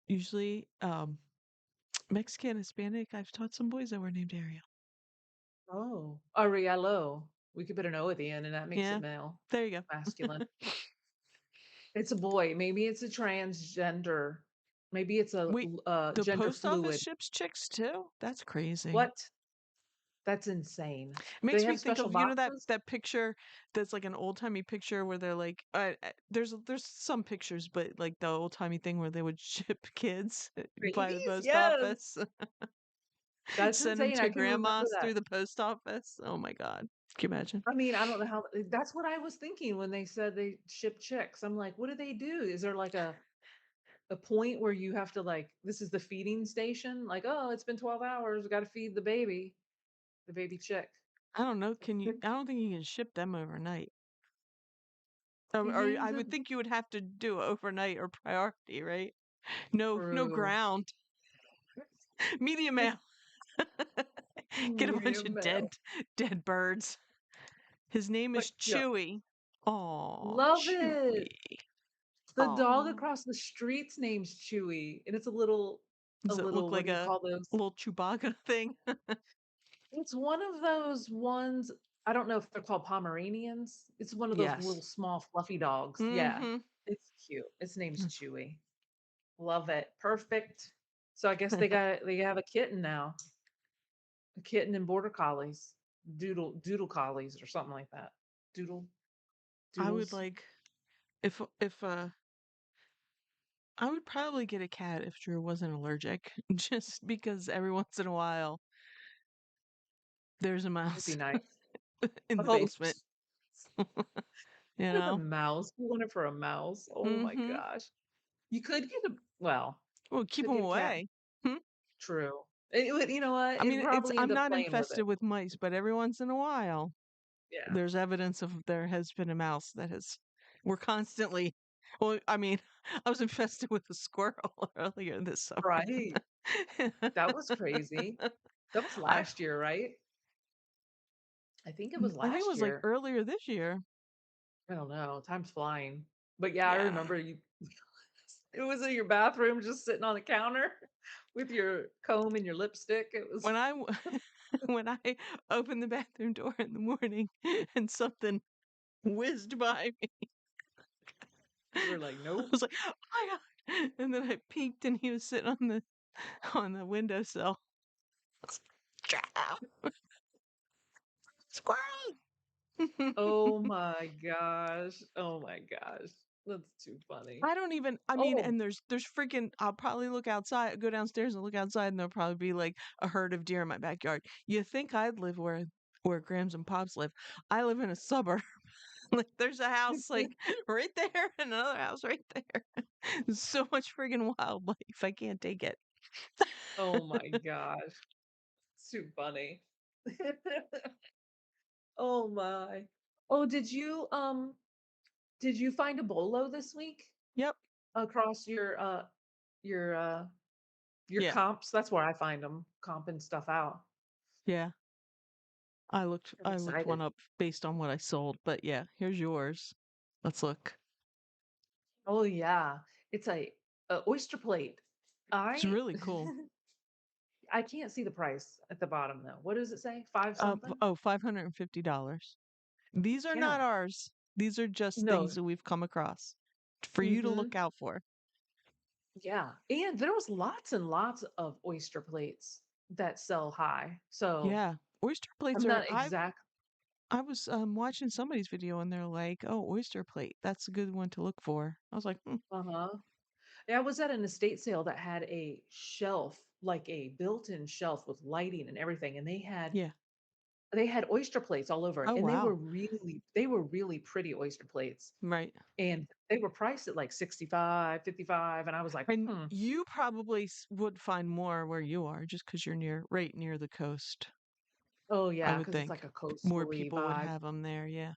usually Mexican, Hispanic. I've taught some boys that were named Ariel. oh, Ariello. We could put an O at the end, and that makes it Yeah, male, there you masculine. go. It's a boy. Maybe it's a transgender. Maybe it's a Wait, the gender post office fluid. ships chicks too? That's crazy. What? That's insane. It They makes me have think special of that boxes. picture that's like an old timey picture where they're like there's some pictures, but like the old timey thing where they would ship kids by the Babies, post yes. office, That's send them insane. to I can remember grandmas that. through the post office. Oh my God, can you imagine? I mean, I don't know how that's what I was thinking when they said they ship chicks. I'm like, what do they do? Is there like a point where you have to like this is the feeding station? Like, oh, it's been 12 hours, we got to feed the baby chick. I don't know. Can you? I don't think you can ship them overnight. Or He named I would him think you would have to do overnight or priority, right? No, no True. ground. Medium male. Get a bunch Medium of male. dead birds. His name Like, is yeah. Chewy. Oh, Love it. Chewy. The dog Oh. across the street's name's Chewy, and it's Does it look what like do you a call those? little Chewbacca thing? It's one of those ones, I don't know if they're called Pomeranians. It's one of those Yes. little small fluffy dogs. Yeah, Mm-hmm. it's cute. Its name's Chewy. Love it. Perfect. So I guess they have a kitten now. A kitten and border collies. Doodle collies or something like that. Doodle I would doodles. like if I would probably get a cat if Drew wasn't allergic, just because every once in a while there's a It'd be mouse nice. in the Oh, basement, you with a know? mouse. You want it for a mouse. Oh my Mm-hmm. gosh. You could get a well, Well, keep could them get a cat. away. Hmm? True. It would, you know what? I It'd mean, it's probably I'm end up not playing with it. infested with mice, but every once in a while Yeah. there's evidence of there has been a mouse that has we're constantly well, I mean, I was infested with a squirrel earlier this summer. Right. That was crazy. That was I last year, right? I think it was I think it last was like year. earlier this year. I don't know. Time's flying. But yeah, I Yeah. remember you it was in your bathroom just sitting on the counter with your comb and your lipstick. It was When I when I opened the bathroom door in the morning and something whizzed by me, you were like, I "Nope." was like, "Oh my god!" And then I peeked, and he was sitting on the windowsill. Squirrel! Oh my gosh. Oh my gosh. That's too funny. I don't even. I mean, Oh, and there's freaking. I'll probably look outside, go downstairs and look outside, and there'll probably be like a herd of deer in my backyard. You think I'd live where Grams and Pops live? I live in a suburb. Like there's a house like right there and another house right there. So much friggin' wildlife. I can't take it. oh my gosh. It's too funny. Oh my. Oh, did you find a bolo this week Yep. across your your Yeah. comps? That's where I find them, comping stuff out. Yeah. I'm I looked excited. one up based on what I sold, but yeah, here's yours. Let's look. Oh yeah. It's a oyster plate. It's I really cool. I can't see the price at the bottom though. What does it say? Five something? $550. These are Yeah. not ours. These are just things No. that we've come across for you to look Mhm. out for. Yeah. And there was lots and lots of oyster plates that sell high. So Yeah. Oyster plates I'm are not exact. I was watching somebody's video and they're like, "Oh, oyster plate. That's a good one to look for." I was like, "Hmm, Uh-huh. Yeah, I was at an estate sale that had a shelf, like a built-in shelf with lighting and everything, and yeah. they had oyster plates all over it, Oh, and wow." they were really pretty oyster plates, Right. and they were priced at like 65, 55, and I was like, And "Hmm. you probably would find more where you are just because you're right near the coast. Oh I yeah, would because it's think like a more coastal people would vibe." have them there. Yeah.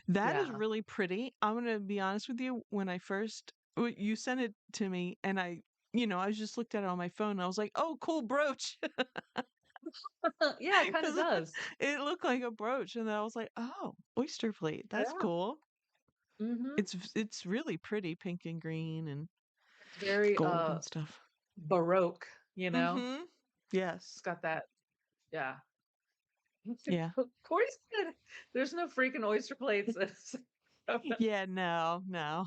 That is Yeah. really pretty. I'm gonna be honest with you. When I first you sent it to me, and I just looked at it on my phone. And I was like, "Oh, cool brooch," Yeah, it kinda because does. it looked like a brooch, and then I was like, "Oh, oyster plate. That's Yeah. cool." Mhm. It's really pretty, pink and green and It's very, gold and stuff. baroque, you know? Mm-hmm. Yes. It's got that yeah. Yeah. Corey said there's no freaking oyster plates. Yeah. No. No.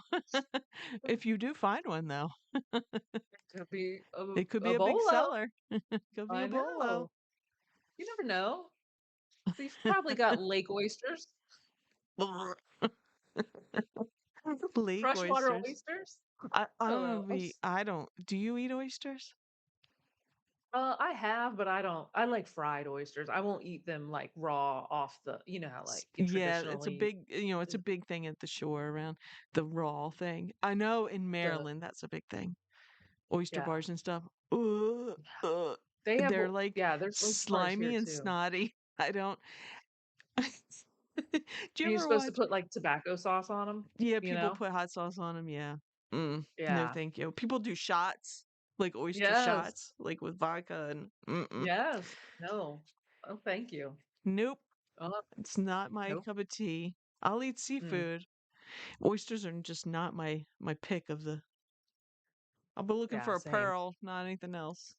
If you do find one, though, Could be it could be a a big bolo. seller. Could be I a bolo. know. You never know. They've probably got lake oysters, Lake freshwater oysters. oysters. I I don't don't know know. if I don't. Do you eat oysters? I have, but I don't. I like fried oysters. I won't eat them like raw off the. You know how like you Yeah, it's a traditionally. big, it's a big thing at the shore around the raw thing. I know in The Maryland that's a big thing. Oyster yeah, bars and stuff. Ugh, ugh. they have. They're like Yeah, there's oyster bars here slimy and too. snotty. I don't. Do you Are you ever supposed to watch? put like tobacco sauce on them? Yeah, You people know. put hot sauce on them. Yeah. No, Yeah. thank you. People do shots, like oyster Yes. shots, like with vodka and Yes. No. Oh, thank you. nope, Oh, it's not my nope. cup of tea. I'll eat Mm. seafood. Oysters are just not my pick of the. I'll be looking Yeah, for a same. pearl, not anything else.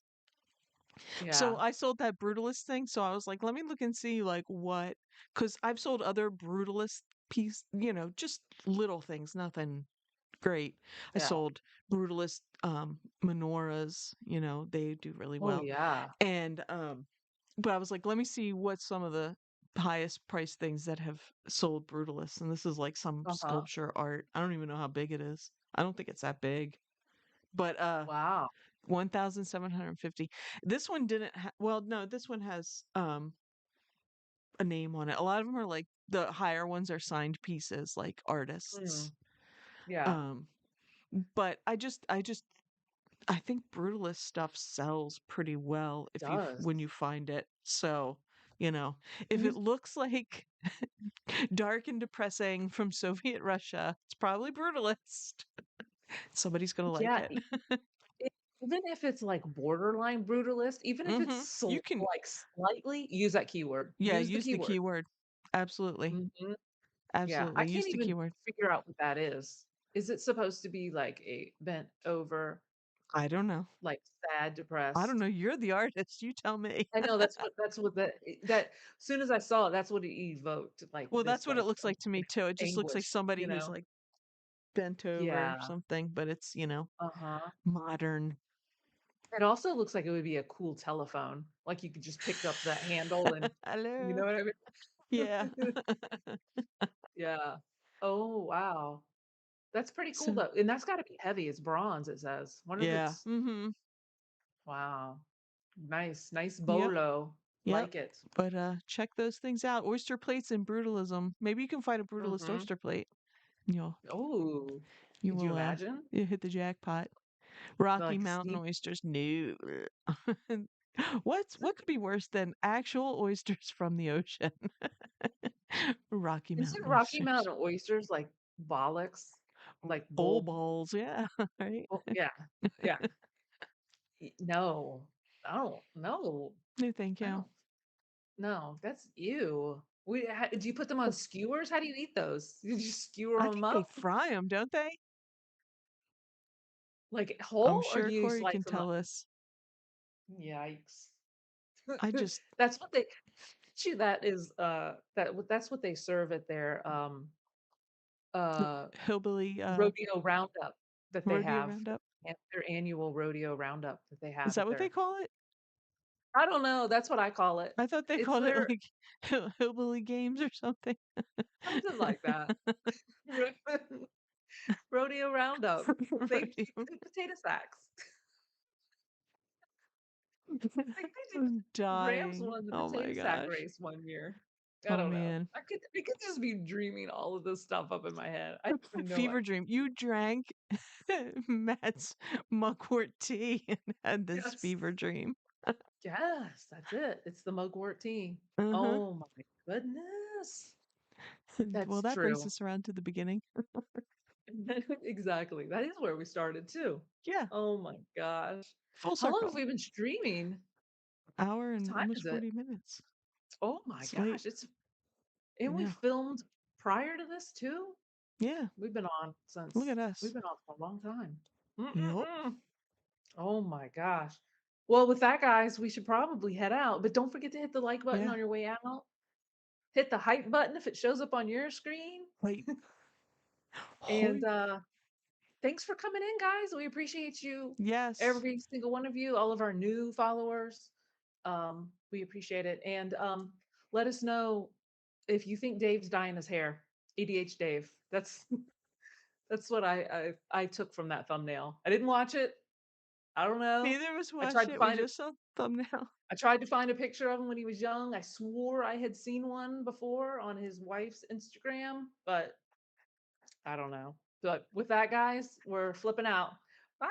So Yeah. I sold that brutalist thing. So I was like, let me look and see like what, because I've sold other brutalist piece, just little things, nothing great. I Yeah. sold brutalist menorahs, they do really Oh, well. yeah. And but I was like, let me see what some of the highest price things that have sold brutalists. And this is like some Uh-huh. sculpture art. I don't even know how big it is. I don't think it's that big. But Wow. 1,750. This one didn't well, no, this one has a name on it. A lot of them are like the higher ones are signed pieces like artists. Mm. Yeah. Um but I think brutalist stuff sells pretty well if you Does. when you find it. So, you know, if Mhm. it looks like dark and depressing from Soviet Russia, it's probably brutalist. Somebody's gonna like Yeah. it. E even if it's, like, borderline brutalist, even if it's You can, like, slightly, use that keyword. yeah, Use the use the keyword. keyword. Absolutely. Mhm. Yeah. I Absolutely. Use can't the even keyword. figure out what that is. Is it supposed to be, like, a bent over, I don't know. like, sad, I don't depressed? know. You're the artist. You tell me. I know that's what that soon as I saw it, that's what it evoked, like, Well, that's this, what it like, looks like to me too. It just looks like anguish, somebody you who's know? like bent over Yeah. something, but it's, Uh-huh. modern. It also looks like it would be a cool telephone, like, you could just pick up that handle and you Hello. know what I Yeah. mean? Yeah. Oh, wow. That's pretty cool, So, though, and that's gotta be heavy, it's bronze, it says. Wonder if yeah. it's Mhm. wow. Nice, nice Yep. bolo. Yep. Like it. But check those things out. Oyster plates and brutalism. Maybe you can find a brutalist Mhm. oyster plate. You'll Oh, you could you will imagine? you hit the jackpot. Rocky Like, Mountain steep oysters, no. What could be worse than actual oysters from the ocean? Rocky isn't Mountain Rocky oysters. Mountain oysters like bollocks? Like Bull bull balls, yeah, right? bull yeah, yeah. No. I don't no. No, thank I you. don't no, that's ew. Do you put them on skewers? How do you eat those? You just skewer I them think they up? fry them, don't they? Like I'm whole, or do sure you Corey slice can them up? tell us. Yikes. I just That's what they Shoot, that is, that's what they serve at their, uh, hillbilly rodeo roundup that they rodeo have, roundup. their annual rodeo roundup that they Is have that at what they their call it? I don't know, that's what I call it. I thought they It's called it their like hillbilly games or something. something like that. Rodeo roundup. They Rodeo. do potato sacks. I think they I'm did Gramps dying. won the Oh my potato sack gosh. race one year. I Oh don't know. man. I could just be dreaming all of this stuff up in my head. I have no Fever idea. dream. You drank Matt's mugwort tea and had this Yes. fever dream. Yes, that's it. It's the mugwort tea. Uh-huh. Oh my goodness. Well, That's that brings true. us around to the beginning. Exactly. That is where we started too. Yeah, Oh my gosh. full How long have circle. we been streaming? Hour What and time almost is it? 40 minutes. Oh my It's late. gosh. It's I and we know. filmed prior to this too? Yeah, We've been on look since at us. we've been on for a long time. Yup. Mm-mm-mm. Oh my gosh. Well, with that, guys, we should probably head out, but don't forget to hit the like button Yeah. on your way out. Hit the hype button if it shows up on your screen. Wait. And Hoy. thanks for coming in, guys. We appreciate you, Yes. every single one of you, all of our new followers. We appreciate it. And let us know if you think Dave's dyeing his hair. EDH Dave. That's that's what I took from that thumbnail. I didn't watch it. I don't know. Neither of us I watched tried to it. We find it. just saw the thumbnail. I tried to find a picture of him when he was young. I swore I had seen one before on his wife's Instagram, but I don't know. But with that, guys, we're flipping out. Bye.